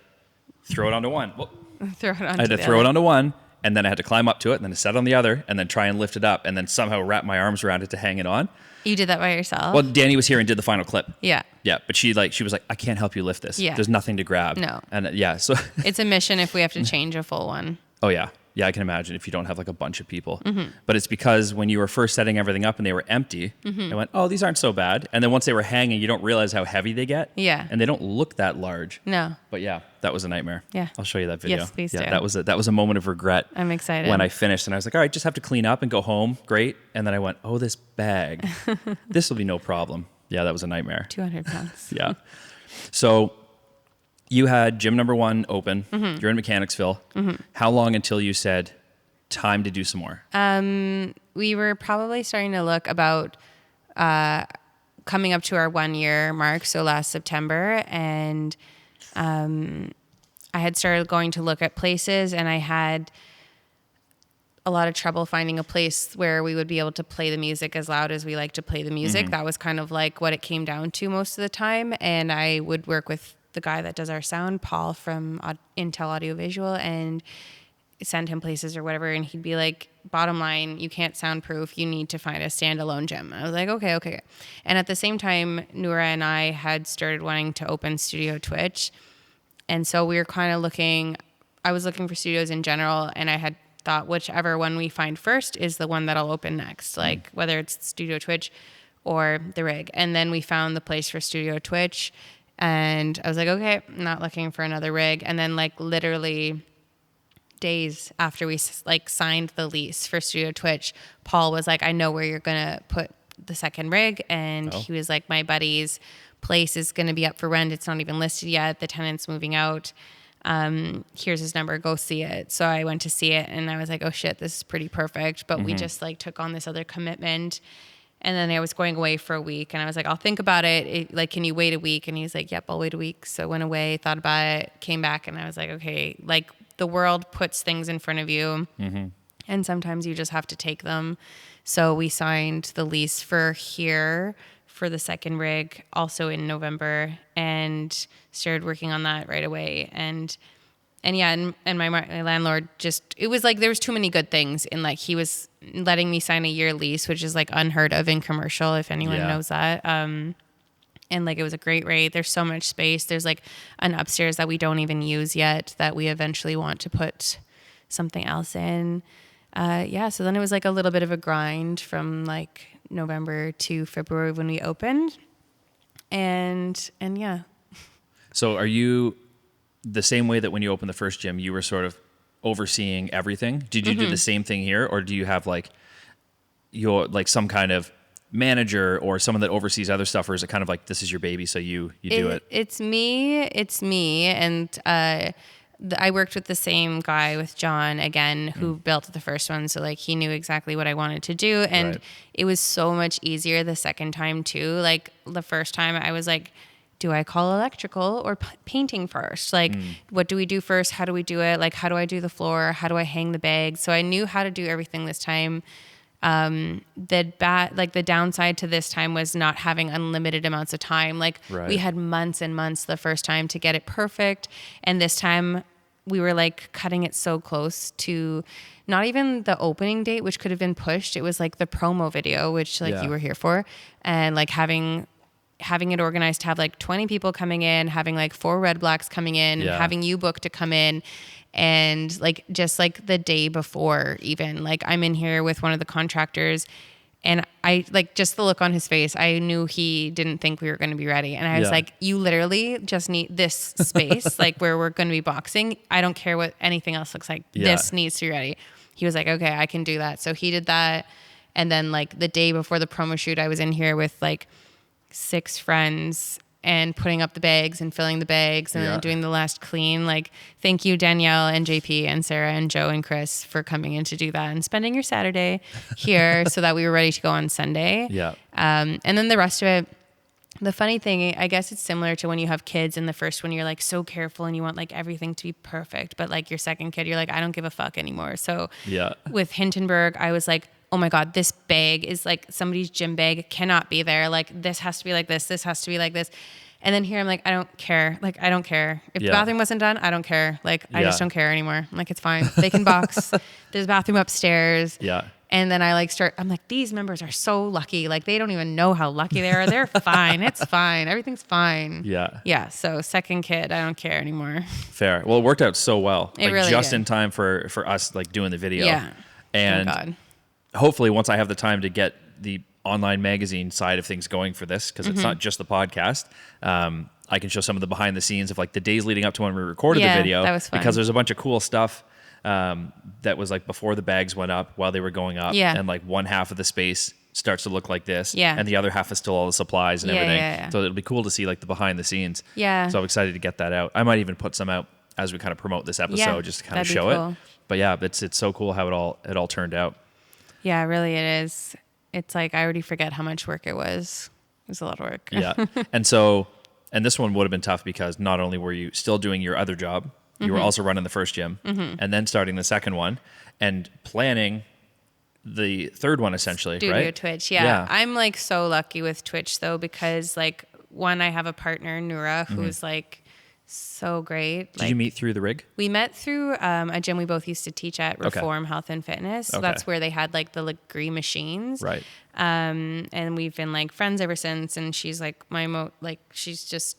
throw it onto one. Well, Throw it onto I had to the throw it other. onto one, and then I had to climb up to it, and then set on the other, and then try and lift it up, and then somehow wrap my arms around it to hang it on. You did that by yourself? Well, Danny was here and did the final clip. Yeah. Yeah, but she was like, I can't help you lift this. Yeah. There's nothing to grab. No. And so It's a mission if we have to change a full one. oh yeah, Yeah, I can imagine if you don't have like a bunch of people. But it's because when you were first setting everything up and they were empty, I went, oh, these aren't so bad. And then once they were hanging, you don't realize how heavy they get. Yeah. And they don't look that large. No. But yeah, that was a nightmare. Yeah. I'll show you that video. Yes, please yeah, do. That was a moment of regret. I'm excited. When I finished and I was like, all right, just have to clean up and go home. Great. And then I went, oh, this bag, this will be no problem. Yeah, that was a nightmare. 200 pounds. Yeah. So you had gym number 1 open. You're in Mechanicsville. How long until you said, time to do some more? We were probably starting to look about coming up to our 1 year mark, so last September. And I had started going to look at places, and I had a lot of trouble finding a place where we would be able to play the music as loud as we like to play the music. That was kind of like what it came down to most of the time. And I would work with the guy that does our sound, Paul from Intel Audiovisual, and send him places or whatever. And he'd be like, bottom line, you can't soundproof. You need to find a standalone gym. I was like, okay. And at the same time, Noura and I had started wanting to open Studio Twitch. And so we were kind of I was looking for studios in general, and I had thought whichever one we find first is the one that'll open next, like whether it's Studio Twitch or the Rig. And then we found the place for Studio Twitch, and I was like, okay, I'm not looking for another Rig. And then like literally days after we like signed the lease for Studio Twitch, Paul was like, I know where you're gonna put the second Rig. And he was like, my buddy's place is gonna be up for rent. It's not even listed yet. The tenant's moving out. Here's his number, go see it. So I went to see it, and I was like, oh shit, this is pretty perfect. But we just like took on this other commitment. And then I was going away for a week, and I was like, I'll think about it. Like, can you wait a week? And he's like, yep, I'll wait a week. So I went away, thought about it, came back, and I was like, okay, like the world puts things in front of you, and sometimes you just have to take them. So we signed the lease for here for the second Rig also in November, and started working on that right away. And yeah, and my landlord just, it was like there was too many good things in, like, he was letting me sign a year lease, which is like unheard of in commercial, if anyone knows that. And like it was a great rate. There's so much space. There's like an upstairs that we don't even use yet that we eventually want to put something else in. So then it was like a little bit of a grind from like November to February when we opened. And yeah. So are you the same way that when you opened the first gym, you were sort of overseeing everything? Did you do the same thing here? Or do you have like your, like some kind of manager or someone that oversees other stuff? Or is it kind of like, this is your baby, so you do it? It's me. And, I worked with the same guy, with John again, who built the first one. So like he knew exactly what I wanted to do. And it was so much easier the second time too. Like the first time I was like, do I call electrical or painting first? Like, what do we do first? How do we do it? Like, how do I do the floor? How do I hang the bags? So I knew how to do everything this time. The downside to this time was not having unlimited amounts of time. Like we had months and months the first time to get it perfect. And this time we were like cutting it so close to not even the opening date, which could have been pushed. It was like the promo video, which like you were here for, and like having it organized to have like 20 people coming in, having like 4 Red Blacks coming in, and having you book to come in. And like, just like the day before, even like I'm in here with one of the contractors, and I like just the look on his face, I knew he didn't think we were going to be ready. And I was like, you literally just need this space, like where we're going to be boxing. I don't care what anything else looks like. This needs to be ready. He was like, okay, I can do that. So he did that. And then like the day before the promo shoot, I was in here with like 6 friends and putting up the bags and filling the bags and then doing the last clean. Like, thank you, Danielle and JP and Sarah and Joe and Chris, for coming in to do that and spending your Saturday here so that we were ready to go on Sunday. And then the rest of it, the funny thing, I guess it's similar to when you have kids, and the first one you're like so careful and you want like everything to be perfect. But like your second kid, you're like, I don't give a fuck anymore. So with Hintonburg, I was like, oh my God, this bag is like somebody's gym bag, cannot be there. Like this has to be like this. This has to be like this. And then here I'm like, I don't care. Like, I don't care. If the bathroom wasn't done, I don't care. Like, I just don't care anymore. I'm like, it's fine. They can box. There's a bathroom upstairs. And then I'm like, these members are so lucky. Like, they don't even know how lucky they are. They're fine. It's fine. Everything's fine. Yeah. Yeah. So second kid, I don't care anymore. Fair. Well, it worked out so well. It like really just did. in time for us like doing the video. Yeah. And Thank God. hopefully once I have the time to get the online magazine side of things going for this, because it's not just the podcast, I can show some of the behind the scenes of like the days leading up to when we recorded the video. That was fun. Because there's a bunch of cool stuff that was like before the bags went up, while they were going up. Yeah. And like one half of the space starts to look like this. Yeah. And the other half is still all the supplies and everything. Yeah. So it'll be cool to see like the behind the scenes. Yeah. So I'm excited to get that out. I might even put some out as we kind of promote this episode, just to kind of that'd be show cool. it. But yeah, it's so cool how it all turned out. Yeah, really it is. It's like I already forget how much work it was. It was a lot of work. Yeah. And this one would have been tough because not only were you still doing your other job, you were also running the first gym and then starting the second one and planning the third one essentially, Studio right? Twitch. Yeah. I'm like so lucky with Twitch though, because like one, I have a partner, Noura, who's like so great. Did you meet through the rig? We met through a gym we both used to teach at, Reform Health and Fitness. So that's where they had like the Gree machines. Right. And we've been like friends ever since. And she's like she's just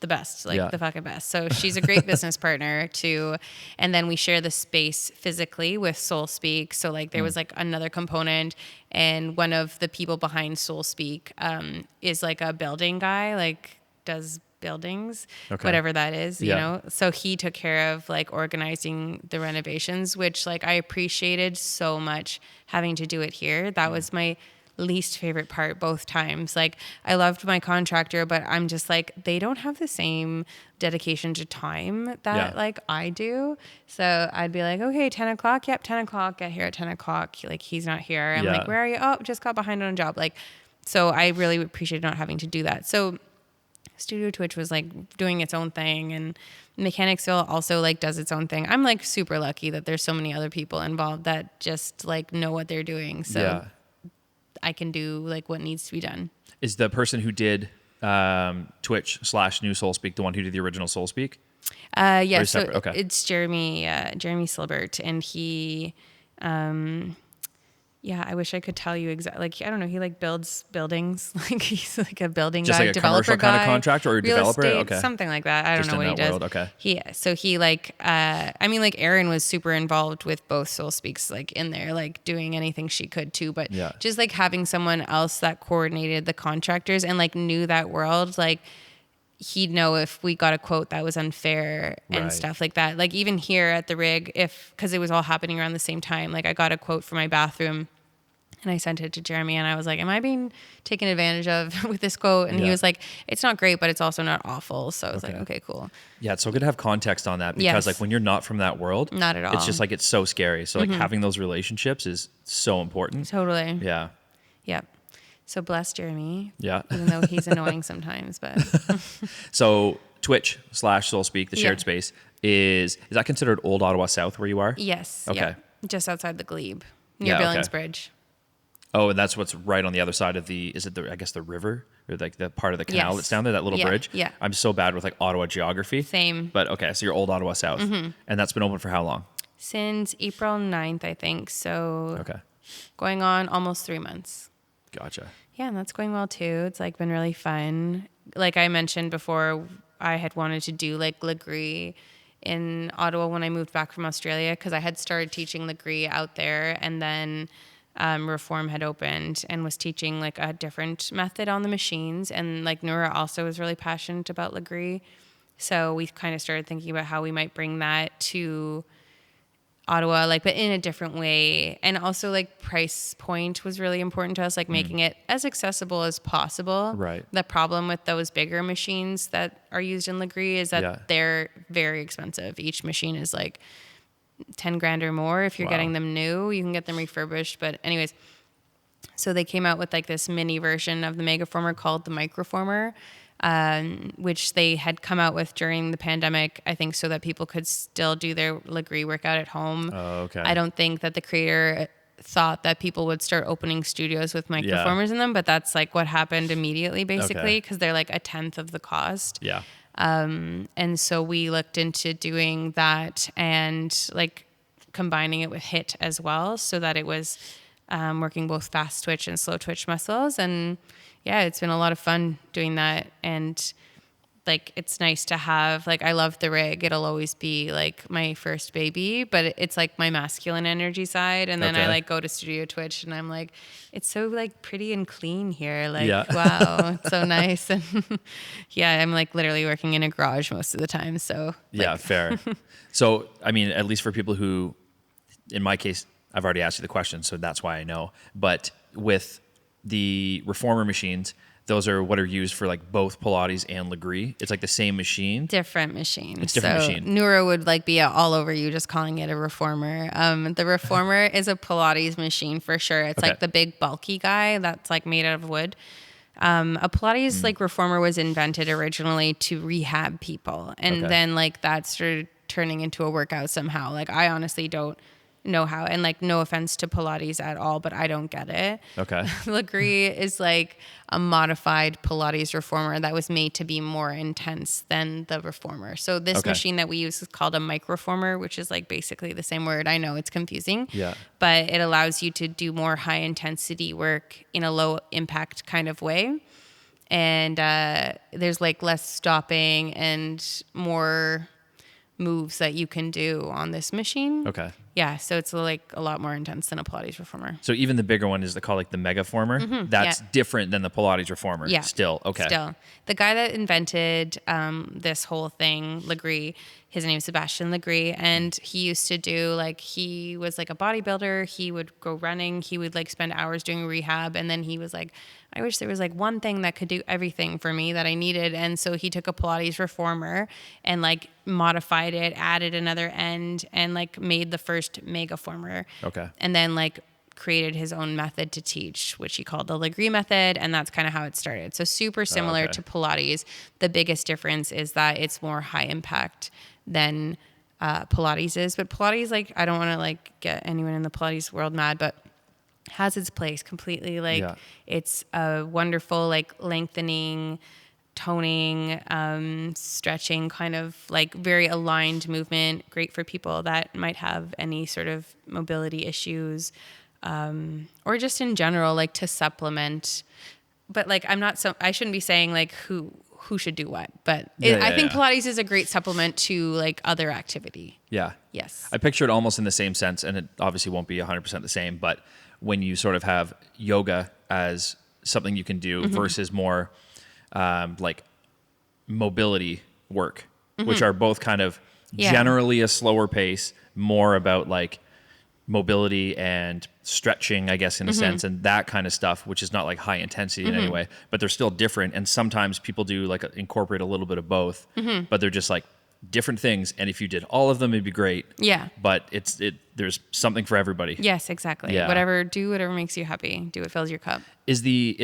the best, the fucking best. So she's a great business partner too. And then we share the space physically with Soul Speak. So like there was like another component, and one of the people behind Soul Speak is like a building guy, like does buildings, whatever that is, you know? So he took care of like organizing the renovations, which like I appreciated so much having to do it here. That was my least favorite part both times. Like I loved my contractor, but I'm just like, they don't have the same dedication to time that like I do. So I'd be like, okay, 10 o'clock. Yep. 10 o'clock. Get here at 10 o'clock. Like he's not here. I'm like, where are you? Oh, just got behind on a job. Like, so I really appreciated not having to do that. So Studio Twitch was like doing its own thing, and Mechanicsville also like does its own thing. I'm like super lucky that there's so many other people involved that just like know what they're doing. So I can do like what needs to be done. Is the person who did Twitch / New Soul Speak the one who did the original Soul Speak? Yeah, so it's Jeremy Silbert, and he I wish I could tell you exactly. Like, I don't know. He like builds buildings. Like he's like a building just guy, like a developer commercial guy, kind of contractor or real developer. estate, Okay, something like that. I don't know what he does. World. Okay. He like, I mean, like Erin was super involved with both Soul Speaks, like in there, like doing anything she could too. But just like having someone else that coordinated the contractors and like knew that world, like he'd know if we got a quote that was unfair and stuff like that. Like even here at the rig, because it was all happening around the same time, like I got a quote for my bathroom. And I sent it to Jeremy, and I was like, am I being taken advantage of with this quote? And he was like, it's not great, but it's also not awful. So I was like, okay, cool. Yeah, it's so good to have context on that because like when you're not from that world, not at all. It's just like it's so scary. So like having those relationships is so important. Totally. Yeah. Yeah. So bless Jeremy. Yeah. Even though he's annoying sometimes, but. So Twitch / Soul Speak, the shared space, is that considered Old Ottawa South where you are? Yes. Okay. Yeah. Just outside the Glebe, near Billings Bridge. Oh, and that's what's right on the other side of the river, or like the part of the canal that's down there, that little bridge? Yeah. I'm so bad with like Ottawa geography. Same. But okay, so you're Old Ottawa South. And that's been open for how long? Since April 9th, I think. So going on almost 3 months. Gotcha. Yeah, and that's going well too. It's like been really fun. Like I mentioned before, I had wanted to do like Gree in Ottawa when I moved back from Australia, because I had started teaching Gree out there, and then Reform had opened and was teaching like a different method on the machines. And like Noura also was really passionate about Gree. So we kind of started thinking about how we might bring that to Ottawa, like, but in a different way. And also like price point was really important to us, like making it as accessible as possible. Right. The problem with those bigger machines that are used in Gree is that they're very expensive. Each machine is like 10 grand or more. If you're getting them new, you can get them refurbished. But anyways, so they came out with like this mini version of the Megaformer called the Microformer, which they had come out with during the pandemic, I think, so that people could still do their Gree workout at home. Oh, okay. I don't think that the creator thought that people would start opening studios with Microformers in them, but that's like what happened immediately, basically, because they're like a tenth of the cost. Yeah. And so we looked into doing that, and like combining it with HIIT as well, so that it was working both fast twitch and slow twitch muscles. And yeah, it's been a lot of fun doing that. And like, it's nice to have, like, I love the rig. It'll always be like my first baby, but it's like my masculine energy side. And then I like go to Studio Twitch and I'm like, it's so like pretty and clean here. Like, wow, it's so nice. And yeah, I'm like literally working in a garage most of the time. So yeah, fair. So, I mean, at least for people who, in my case, I've already asked you the question, so that's why I know. But with the reformer machines, those are what are used for like both Pilates and Gree. It's like the same machine. Different machine. It's different machine. Neuro would like be all over you just calling it a reformer. The reformer is a Pilates machine for sure. It's like the big bulky guy that's like made out of wood. A Pilates like reformer was invented originally to rehab people, and then like that started turning into a workout somehow. Like, I honestly don't know how, and like, no offense to Pilates at all, but I don't get it. Okay. Gree is like a modified Pilates reformer that was made to be more intense than the reformer. So this machine that we use is called a microformer, which is like basically the same word. I know it's confusing, but it allows you to do more high intensity work in a low impact kind of way. And there's like less stopping and more moves that you can do on this machine. Okay. Yeah, so it's like a lot more intense than a Pilates reformer. So even the bigger one is called like the Megaformer. That's different than the Pilates reformer. Yeah. Still. Okay. Still. The guy that invented this whole thing, Gree, his name is Sebastian Gree, and he used to do like, he was like a bodybuilder. He would go running. He would like spend hours doing rehab. And then he was like, I wish there was like one thing that could do everything for me that I needed. And so he took a Pilates reformer and like modified it, added another end, and like made the first Megaformer. Okay. And then like created his own method to teach, which he called the Gree method. And that's kind of how it started. So super similar to Pilates. The biggest difference is that it's more high impact than Pilates is. But Pilates, like, I don't want to like get anyone in the Pilates world mad, but has its place completely. Like, it's a wonderful, like, lengthening, toning, stretching kind of like very aligned movement. Great for people that might have any sort of mobility issues, or just in general, like to supplement. But like, I shouldn't be saying like who should do what, but I think Pilates is a great supplement to like other activity. Yeah. Yes. I picture it almost in the same sense, and it obviously won't be 100% the same, but when you sort of have yoga as something you can do versus more like mobility work, which are both kind of generally a slower pace, more about like mobility and stretching, I guess, in a sense, and that kind of stuff, which is not like high intensity in any way, but they're still different. And sometimes people do like incorporate a little bit of both, but they're just like different things. And if you did all of them, it'd be great. Yeah. But there's something for everybody. Yes, exactly. Yeah. Do whatever makes you happy. Do what fills your cup. Is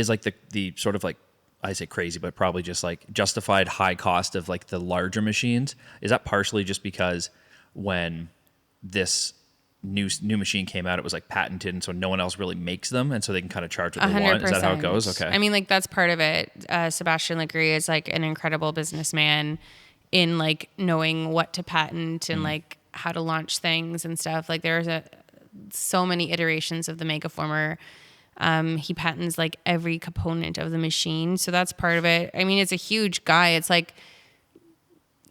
like the sort of like, I say crazy, but probably just like justified high cost of like the larger machines. Is that partially just because when this new machine came out, it was like patented, and so no one else really makes them, and so they can kind of charge what they 100%. Want? Is that how it goes? Okay. I mean, like, that's part of it. Sebastian Gree is like an incredible businessman in like knowing what to patent and like how to launch things and stuff. Like, there's so many iterations of the Megaformer. He patents like every component of the machine. So that's part of it. I mean, it's a huge guy. It's like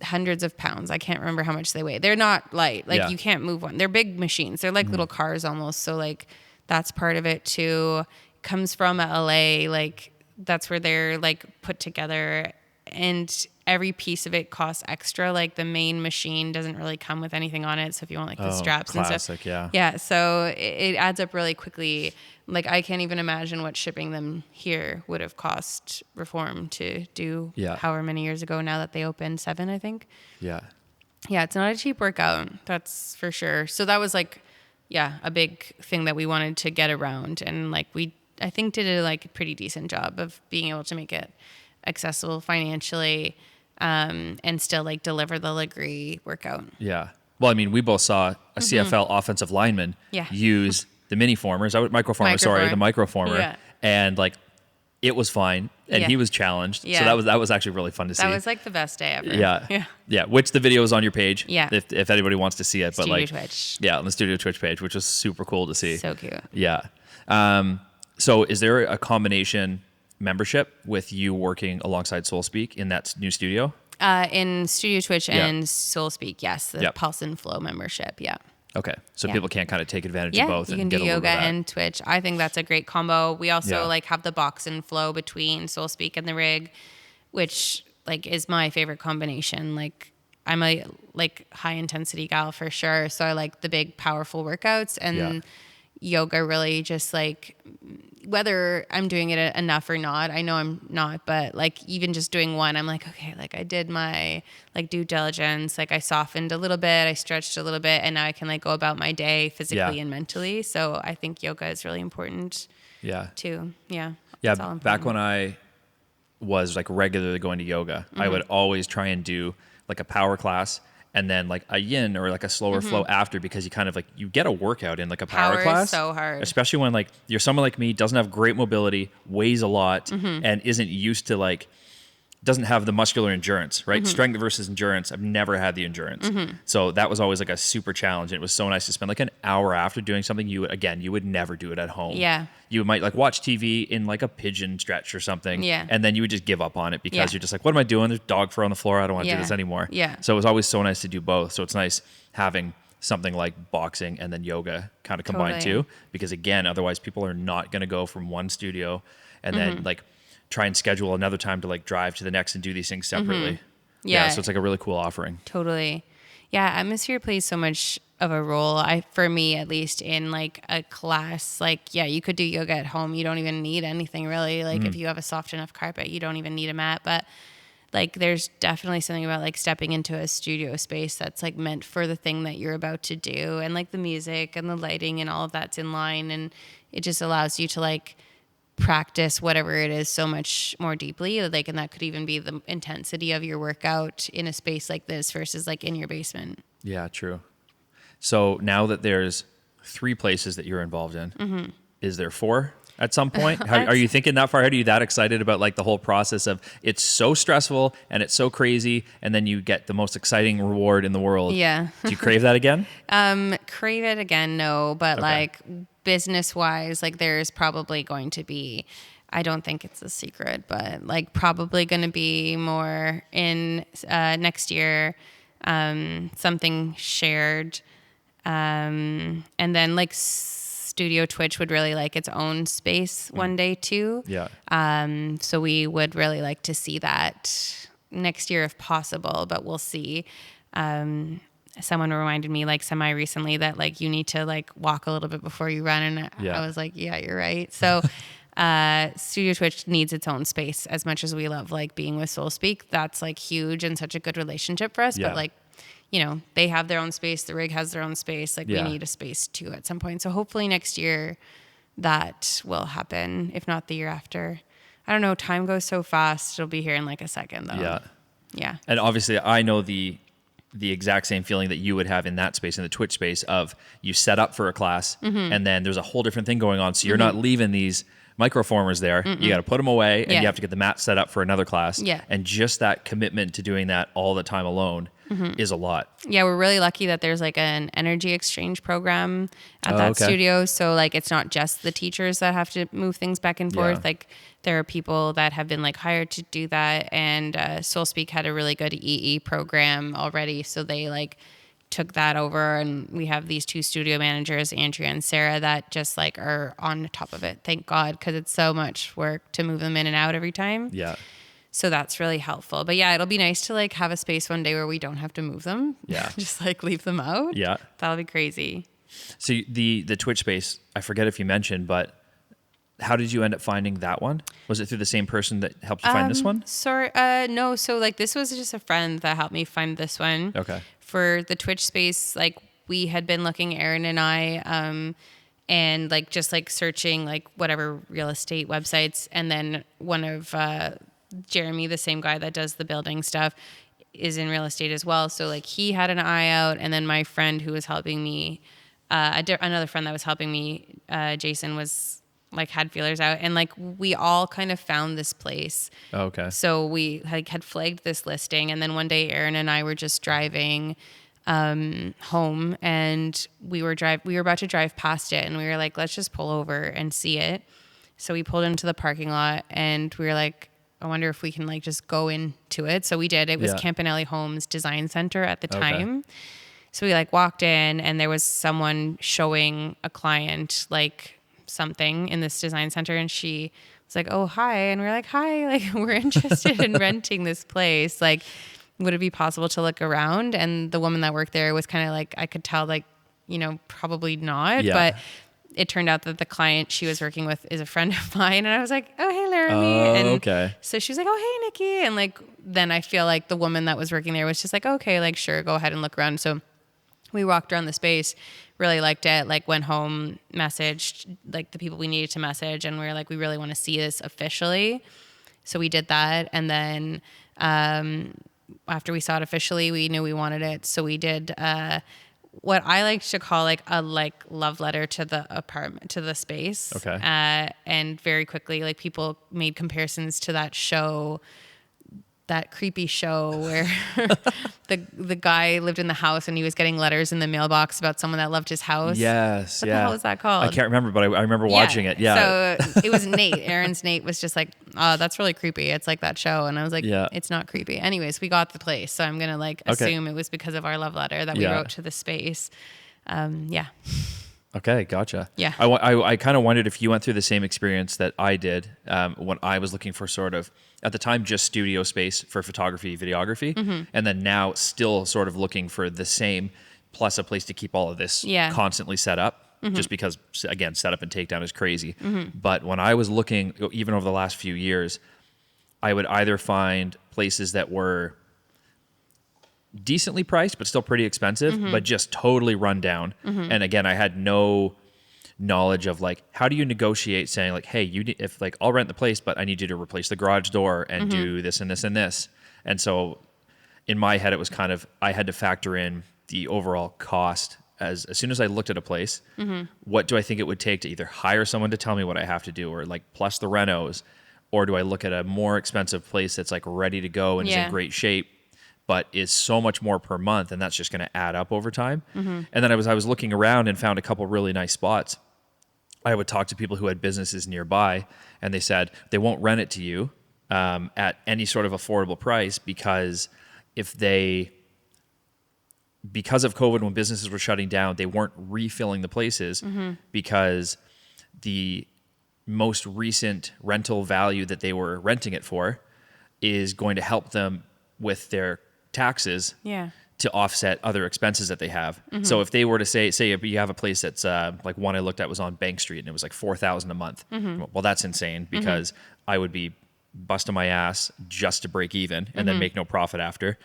hundreds of pounds. I can't remember how much they weigh. They're not light. Like, you can't move one. They're big machines. They're like little cars almost. So like, that's part of it too. Comes from LA. Like, that's where they're like put together, and every piece of it costs extra. Like, the main machine doesn't really come with anything on it. So if you want like the straps and stuff. Yeah. So it adds up really quickly. Like, I can't even imagine what shipping them here would have cost Reform to do however many years ago now that they opened, 7, I think. Yeah. Yeah, it's not a cheap workout, that's for sure. So that was like, a big thing that we wanted to get around. And like, I think did a like pretty decent job of being able to make it accessible financially, and still like deliver the Gree workout. Yeah. Well, I mean, we both saw a CFL offensive lineman use the mini former, the microformer, the microformer. And like, it was fine, and Yeah. he was challenged. Yeah. So that was actually really fun to see. That was like the best day ever. Yeah. Yeah. Which the video is on your page. Yeah. If anybody wants to see it. Studio But like Twitch. Yeah, on the Studio Twitch page, which was super cool to see. So cute. Yeah. So is there a combination membership with you working alongside SoulSpeak in that new studio? In Studio Twitch and SoulSpeak, yes. The Yep. Pulse and Flow membership, yeah. Okay. So Yeah. people can't kind of take advantage Yeah, of both you and can do get a little yoga bit of that. and Twitch. I think that's a great combo. We also Yeah. like have the box and flow between SoulSpeak and the rig, which like is my favorite combination. Like I'm a like high intensity gal for sure. So I like the big powerful workouts, and yoga really just like, whether I'm doing it enough or not, I know I'm not, but like even just doing one, I'm like, okay, like I did my like due diligence, like I softened a little bit, I stretched a little bit, and now I can like go about my day physically and mentally. So I think yoga is really important Yeah. too. Yeah. Yeah. it's all Back important. when I was like regularly going to yoga, I would always try and do like a power class and then like a yin or like a slower flow after, because you kind of like, you get a workout in like a power Power is class. so hard. Especially when like you're someone like me, doesn't have great mobility, weighs a lot, and isn't used to like, doesn't have the muscular endurance, right? Strength versus endurance. I've never had the endurance. So that was always like a super challenge. And it was so nice to spend like an hour after doing something you would never do it at home. Yeah. You might like watch TV in like a pigeon stretch or something. Yeah. And then you would just give up on it because Yeah. you're just like, what am I doing? There's dog fur on the floor. I don't want to do Yeah. this anymore. Yeah. So it was always so nice to do both. So it's nice having something like boxing and then yoga kind of combined Totally. too, because again, otherwise people are not going to go from one studio and then like try and schedule another time to like drive to the next and do these things separately. Yeah. So it's like a really cool offering. Totally. Yeah, atmosphere plays so much of a role. For me at least, in like a class, like yeah, you could do yoga at home. You don't even need anything really. Like if you have a soft enough carpet, you don't even need a mat. But like there's definitely something about like stepping into a studio space that's like meant for the thing that you're about to do, and like the music and the lighting and all of that's in line, and it just allows you to like practice whatever it is so much more deeply. Like, and that could even be the intensity of your workout in a space like this versus like in your basement. Yeah, true. So now that there's 3 places that you're involved in, is there 4 at some point? Are you thinking that far ahead? Are you that excited about like the whole process of it's so stressful and it's so crazy, and then you get the most exciting reward in the world? Yeah. Do you crave that again? Crave it again, no, but Okay. like business wise, like there's probably going to be, I don't think it's a secret, but like probably going to be more in next year, something shared. And then like Studio Twitch would really like its own space one day too. Yeah. So we would really like to see that next year if possible, but we'll see. Someone reminded me like semi recently that like you need to like walk a little bit before you run, and Yeah. I was like, yeah, you're right. So Studio Twitch needs its own space. As much as we love like being with SoulSpeak, that's like huge and such a good relationship for us. Yeah. But like, you know, they have their own space, the rig has their own space. Like Yeah. we need a space too at some point. So hopefully next year that will happen, if not the year after. I don't know, time goes so fast. It'll be here in like a second though. Yeah. Yeah. And obviously I know the exact same feeling that you would have in that space, in the Twitch space, of you set up for a class and then there's a whole different thing going on. So you're not leaving these microformers there. You got to put them away and Yeah. you have to get the mat set up for another class. Yeah. And just that commitment to doing that all the time alone is a lot. Yeah, we're really lucky that there's like an energy exchange program at that okay. studio. So like it's not just the teachers that have to move things back and forth. Yeah. Like there are people that have been like hired to do that. And SoulSpeak had a really good EE program already. So they like took that over, and we have these 2 studio managers, Andrea and Sarah, that just like are on top of it. Thank God, because it's so much work to move them in and out every time. Yeah. So that's really helpful. But yeah, it'll be nice to like have a space one day where we don't have to move them. Yeah. Just like leave them out. Yeah. That'll be crazy. So the Twitch space, I forget if you mentioned, but how did you end up finding that one? Was it through the same person that helped you find this one? Sorry, no. So like this was just a friend that helped me find this one. Okay. For the Twitch space, like we had been looking, Aaron and I, and like just like searching like whatever real estate websites, and then one of Jeremy, the same guy that does the building stuff, is in real estate as well. So like he had an eye out, and then my friend who was helping me, another friend that was helping me, Jason, was like had feelers out, and like we all kind of found this place. Oh, okay. So we like had flagged this listing, and then one day Aaron and I were just driving home, and we were about to drive past it, and we were like, let's just pull over and see it. So we pulled into the parking lot, and we were like, I wonder if we can like just go into it. So we did. It was Campanelli Homes Design Center at the time. So we like walked in, and there was someone showing a client like something in this design center, and she was like, oh, hi. And we were like, hi, like we're interested in renting this place. Like, would it be possible to look around? And the woman that worked there was kind of like, I could tell like, you know, probably not, but it turned out that the client she was working with is a friend of mine. And I was like, oh, hey, Laramie. And so she was like, oh, hey, Nikki. And like, then I feel like the woman that was working there was just like, okay, like, sure, go ahead and look around. So we walked around the space, really liked it, like went home, messaged like the people we needed to message. And we were like, we really want to see this officially. So we did that. And then after we saw it officially, we knew we wanted it. So we did what I like to call like a like love letter to the apartment, to the space. Okay. And very quickly, like people made comparisons to that show, that creepy show where the guy lived in the house and he was getting letters in the mailbox about someone that loved his house. Yes. What the hell was that called? I can't remember, but I remember watching it. Yeah. So it was Nate. Aaron's Nate was just like, oh, that's really creepy. It's like that show. And I was like, it's not creepy. Anyways, we got the place. So I'm going to like assume it was because of our love letter that we wrote to the space. Okay, gotcha. Yeah. I kind of wondered if you went through the same experience that I did when I was looking for sort of, at the time, just studio space for photography, videography, and then now still sort of looking for the same, plus a place to keep all of this constantly set up, just because, again, setup and takedown is crazy. But when I was looking, even over the last few years, I would either find places that were decently priced, but still pretty expensive, but just totally run down. And again, I had no knowledge of like, how do you negotiate saying like, hey, if like I'll rent the place, but I need you to replace the garage door and do this and this and this. And so in my head, it was kind of, I had to factor in the overall cost as soon as I looked at a place, what do I think it would take to either hire someone to tell me what I have to do, or like plus the renos, or do I look at a more expensive place that's like ready to go and is in great shape, but is so much more per month, and that's just going to add up over time. And then I was looking around and found a couple really nice spots. I would talk to people who had businesses nearby, and they said they won't rent it to you at any sort of affordable price because because of COVID, when businesses were shutting down, they weren't refilling the places because the most recent rental value that they were renting it for is going to help them with their taxes to offset other expenses that they have. So if they were to say you have a place that's like one I looked at was on Bank Street and it was like $4,000 a month. Well, that's insane because I would be busting my ass just to break even and then make no profit after.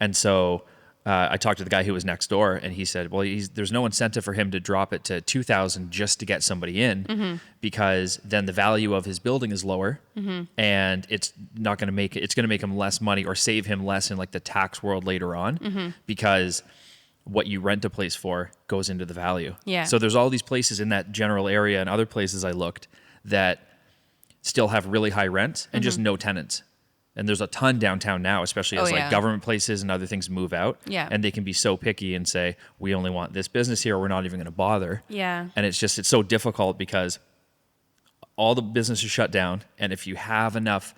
And so I talked to the guy who was next door, and he said, well, there's no incentive for him to drop it to $2,000 just to get somebody in because then the value of his building is lower and it's not going to make it, it's going to make him less money or save him less in like the tax world later on because what you rent a place for goes into the value. So there's all these places in that general area and other places I looked that still have really high rents and just no tenants. And there's a ton downtown now, especially as like government places and other things move out. And they can be so picky and say, we only want this business here, or we're not even going to bother. And it's so difficult because all the businesses shut down. And if you have enough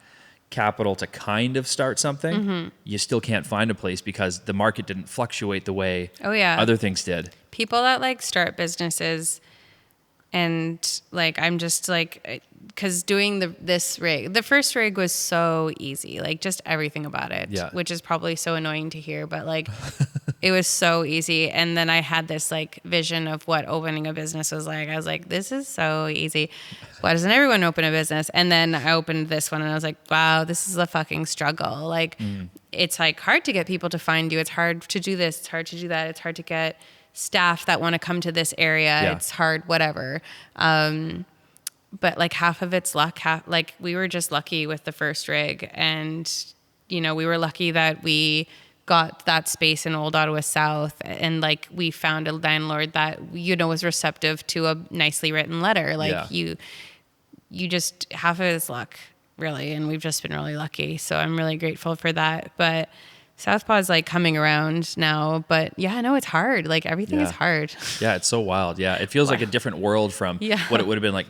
capital to kind of start something, you still can't find a place because the market didn't fluctuate the way other things did. People that like start businesses, and like I'm just like, because doing the first rig was so easy, like just everything about it, which is probably so annoying to hear, but like it was so easy. And then I had this like vision of what opening a business was like. I was like, this is so easy. Why doesn't everyone open a business? And then I opened this one and I was like, wow, this is a fucking struggle. Like it's like hard to get people to find you. It's hard to do this. It's hard to do that. It's hard to get staff that want to come to this area. It's hard, whatever. But like half of it's luck. Like we were just lucky with the first rig, and you know, we were lucky that we got that space in Old Ottawa South, and like we found a landlord that, you know, was receptive to a nicely written letter. Like you just half of it is luck, really, and we've just been really lucky. So I'm really grateful for that. But Southpaw is like coming around now, but yeah, no, it's hard. Like everything is hard. Yeah, it's so wild. Yeah, it feels like a different world from Yeah. what it would have been like,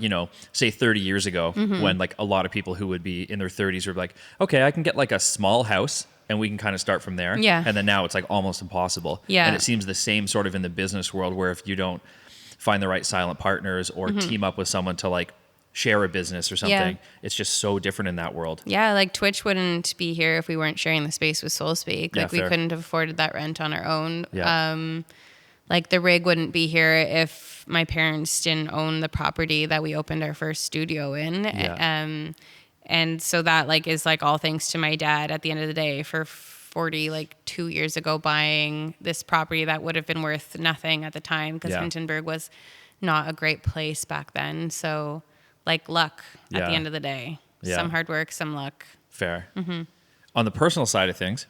say 30 years ago when like a lot of people who would be in their 30s were like, okay, I can get like a small house and we can kind of start from there. Yeah. And then now it's like almost impossible. Yeah. And it seems the same sort of in the business world where if you don't find the right silent partners or team up with someone to like share a business or something, it's just so different in that world. Yeah, like Twitch wouldn't be here if we weren't sharing the space with SoulSpeak. Like we couldn't have afforded that rent on our own. Yeah. Like the rig wouldn't be here if my parents didn't own the property that we opened our first studio in. Yeah. And so that like is like all thanks to my dad at the end of the day for 2 years ago buying this property that would have been worth nothing at the time because Hintonburg was not a great place back then. So like luck at the end of the day. Yeah. Some hard work, some luck. Fair. On the personal side of things,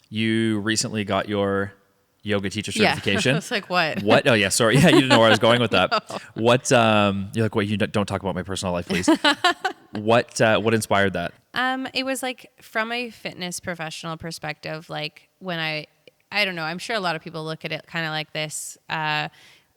you recently got your yoga teacher certification. Yeah. I was like, what? What? Oh, yeah. Sorry. Yeah, you didn't know where I was going with that. No. What? You're like, wait, you don't talk about my personal life, please. What inspired that? It was like from a fitness professional perspective, like when I don't know, I'm sure a lot of people look at it kind of like this.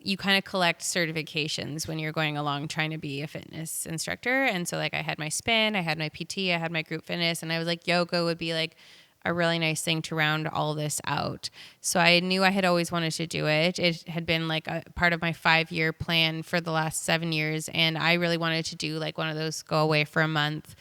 You kind of collect certifications when you're going along trying to be a fitness instructor. And so like I had my spin, I had my PT, I had my group fitness, and I was like, yoga would be like a really nice thing to round all this out. So I knew I had always wanted to do it. It had been like a part of my 5-year plan for the last 7 years. And I really wanted to do like one of those go away for a month,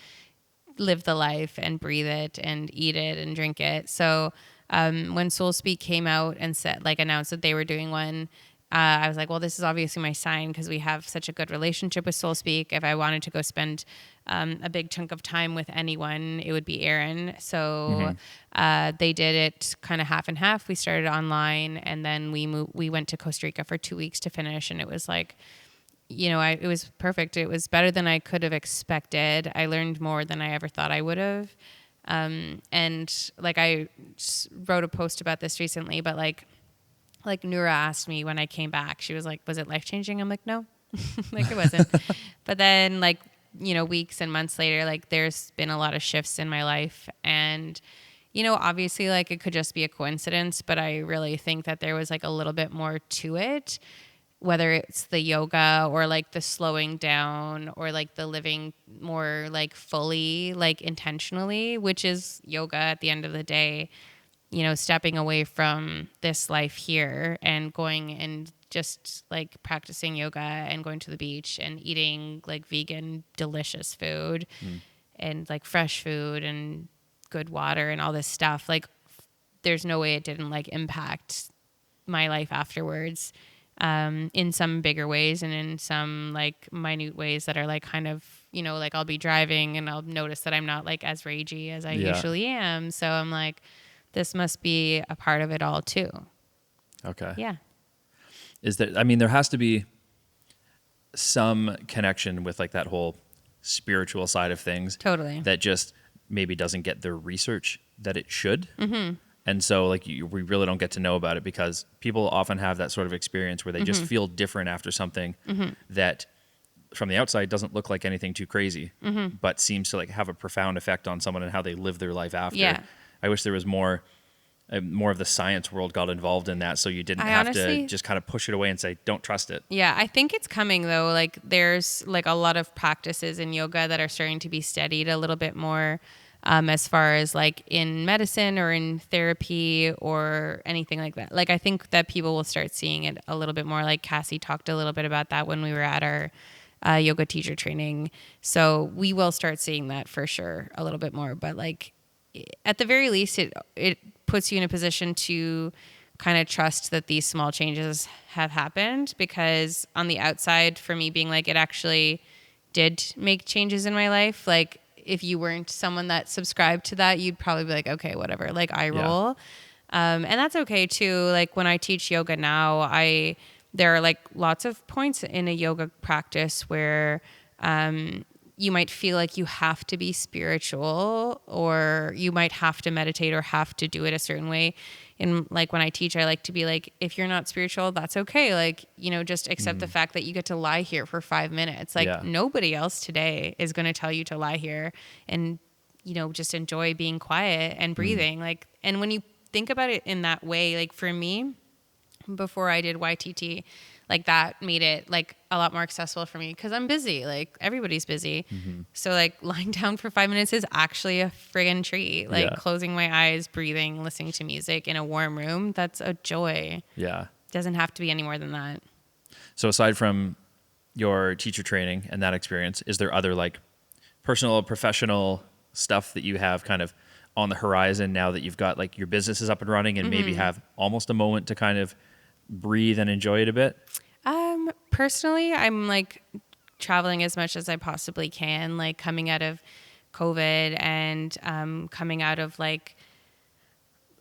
live the life and breathe it and eat it and drink it. So when SoulSpeak came out and announced that they were doing one, I was like, well, this is obviously my sign because we have such a good relationship with SoulSpeak. If I wanted to go spend a big chunk of time with anyone, it would be Aaron. So they did it kind of half and half. We started online and then we went to Costa Rica for 2 weeks to finish. And it was like, it was perfect. It was better than I could have expected. I learned more than I ever thought I would have. And like I wrote a post about this recently, but like Noura asked me when I came back, she was like, was it life-changing? I'm like, no, like it wasn't. But then weeks and months later, like there's been a lot of shifts in my life and, obviously like it could just be a coincidence, but I really think that there was like a little bit more to it, whether it's the yoga or like the slowing down or like the living more like fully, like intentionally, which is yoga at the end of the day. Stepping away from this life here and going and just like practicing yoga and going to the beach and eating like vegan, delicious food and like fresh food and good water and all this stuff. Like there's no way it didn't like impact my life afterwards in some bigger ways and in some like minute ways that are like kind of, like I'll be driving and I'll notice that I'm not like as ragey as I usually am. So I'm like, this must be a part of it all too. Okay. Yeah. There has to be some connection with like that whole spiritual side of things. Totally. That just maybe doesn't get the research that it should. Mm-hmm. And so like we really don't get to know about it because people often have that sort of experience where they just feel different after something that from the outside doesn't look like anything too crazy, but seems to like have a profound effect on someone and how they live their life after. Yeah. I wish there was more of the science world got involved in that so you didn't have to just kind of push it away and say, don't trust it. Yeah, I think it's coming though. Like there's like a lot of practices in yoga that are starting to be studied a little bit more as far as like in medicine or in therapy or anything like that. Like I think that people will start seeing it a little bit more. Like Cassie talked a little bit about that when we were at our yoga teacher training. So we will start seeing that for sure a little bit more. But like at the very least, it puts you in a position to kind of trust that these small changes have happened, because on the outside for me being like, it actually did make changes in my life. Like if you weren't someone that subscribed to that, you'd probably be like, okay, whatever, like I roll. Yeah. And that's okay too. Like when I teach yoga now, there are like lots of points in a yoga practice where, you might feel like you have to be spiritual, or you might have to meditate or have to do it a certain way. And like when I teach, I like to be like, if you're not spiritual, that's okay. Like, you know, just accept the fact that you get to lie here for 5 minutes. Like nobody else today is going to tell you to lie here, and, you know, just enjoy being quiet and breathing. Like, and when you think about it in that way, like for me, before I did YTT, like that made it like a lot more accessible for me because I'm busy. Like everybody's busy. So like lying down for 5 minutes is actually a friggin' treat. Like closing my eyes, breathing, listening to music in a warm room. That's a joy. Yeah. Doesn't have to be any more than that. So aside from your teacher training and that experience, is there other like personal, professional stuff that you have kind of on the horizon now that you've got like your business is up and running and maybe have almost a moment to kind of breathe and enjoy it a bit? Personally, I'm like traveling as much as I possibly can, like coming out of COVID and coming out of like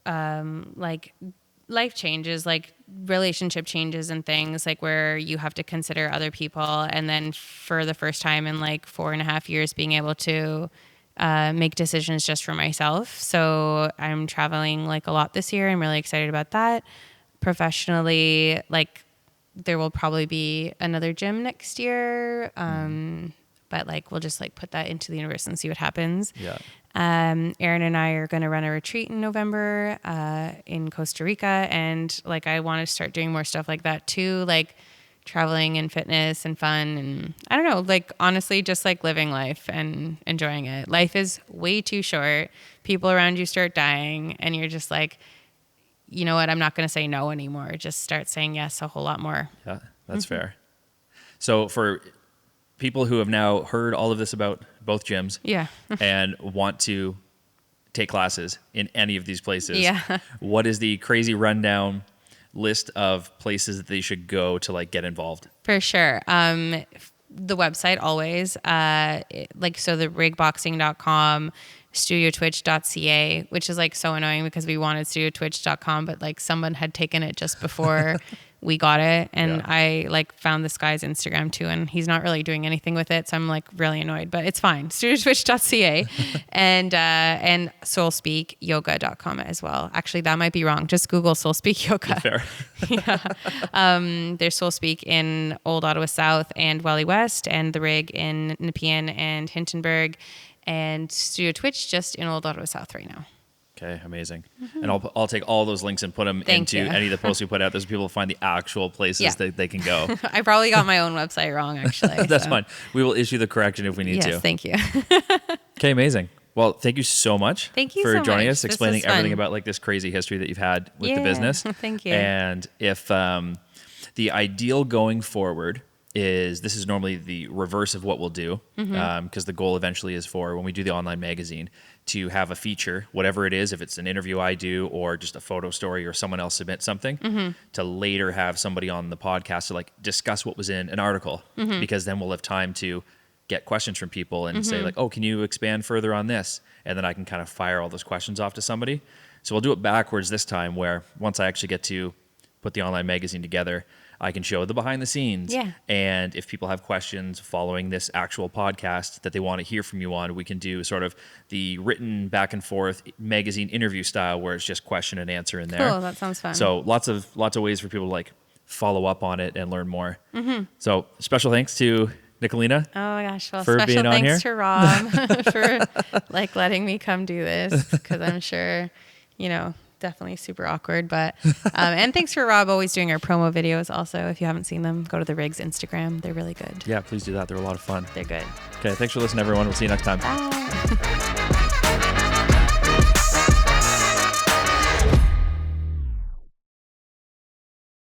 life changes, like relationship changes and things, like where you have to consider other people. And then for the first time in like 4.5 years, being able to make decisions just for myself. So I'm traveling like a lot this year. I'm really excited about that. Professionally, like there will probably be another gym next year. But like, we'll just like put that into the universe and see what happens. Yeah. Aaron and I are going to run a retreat in November, in Costa Rica. And like, I want to start doing more stuff like that too. Like traveling and fitness and fun. And I don't know, like honestly, just like living life and enjoying it. Life is way too short. People around you start dying and you're just like, you know what? I'm not going to say no anymore. Just start saying yes a whole lot more. Yeah, that's fair. So for people who have now heard all of this about both gyms and want to take classes in any of these places, what is the crazy rundown list of places that they should go to like get involved? For sure. The website always, so the rigboxing.com, studiotwitch.ca, which is like so annoying because we wanted studiotwitch.com, but like someone had taken it just before we got it. And I like found this guy's Instagram too, and he's not really doing anything with it. So I'm like really annoyed, but it's fine. Studiotwitch.ca and soulspeakyoga.com as well. Actually, that might be wrong. Just Google Soulspeak Yoga. Fair. There's Soulspeak in Old Ottawa South and Welly West, and the Rig in Nepean and Hintonburg, and Studio Twitch just in Old Ottawa South right now. Okay, amazing. And I'll take all those links and put them into any of the posts we put out there so people find the actual places that they can go. I probably got my own website wrong, actually. That's fine. We will issue the correction if we need to. Yes, thank you. Okay, amazing. Well, thank you so much for joining us, explaining everything about like this crazy history that you've had with the business. Thank you. And if the ideal going forward is, this is normally the reverse of what we'll do, because the goal eventually is for when we do the online magazine to have a feature, whatever it is, if it's an interview I do or just a photo story or someone else submit something, to later have somebody on the podcast to like discuss what was in an article, because then we'll have time to get questions from people and say like, oh, can you expand further on this? And then I can kind of fire all those questions off to somebody. So we'll do it backwards this time, where once I actually get to put the online magazine together, I can show the behind the scenes. Yeah. And if people have questions following this actual podcast that they want to hear from you on, we can do sort of the written back and forth magazine interview style where it's just question and answer in there. Cool, that sounds fun. So lots of ways for people to like follow up on it and learn more. So special thanks to Nicolina. Oh my gosh. Well, for special being on thanks here. to Rob for like letting me come do this, because I'm sure, definitely super awkward, but and thanks for Rob always doing our promo videos also. If you haven't seen them, go to the Rig's Instagram. They're really good. Yeah, please do that. They're a lot of fun. They're good. Okay, thanks for listening, everyone. We'll see you next time. Bye.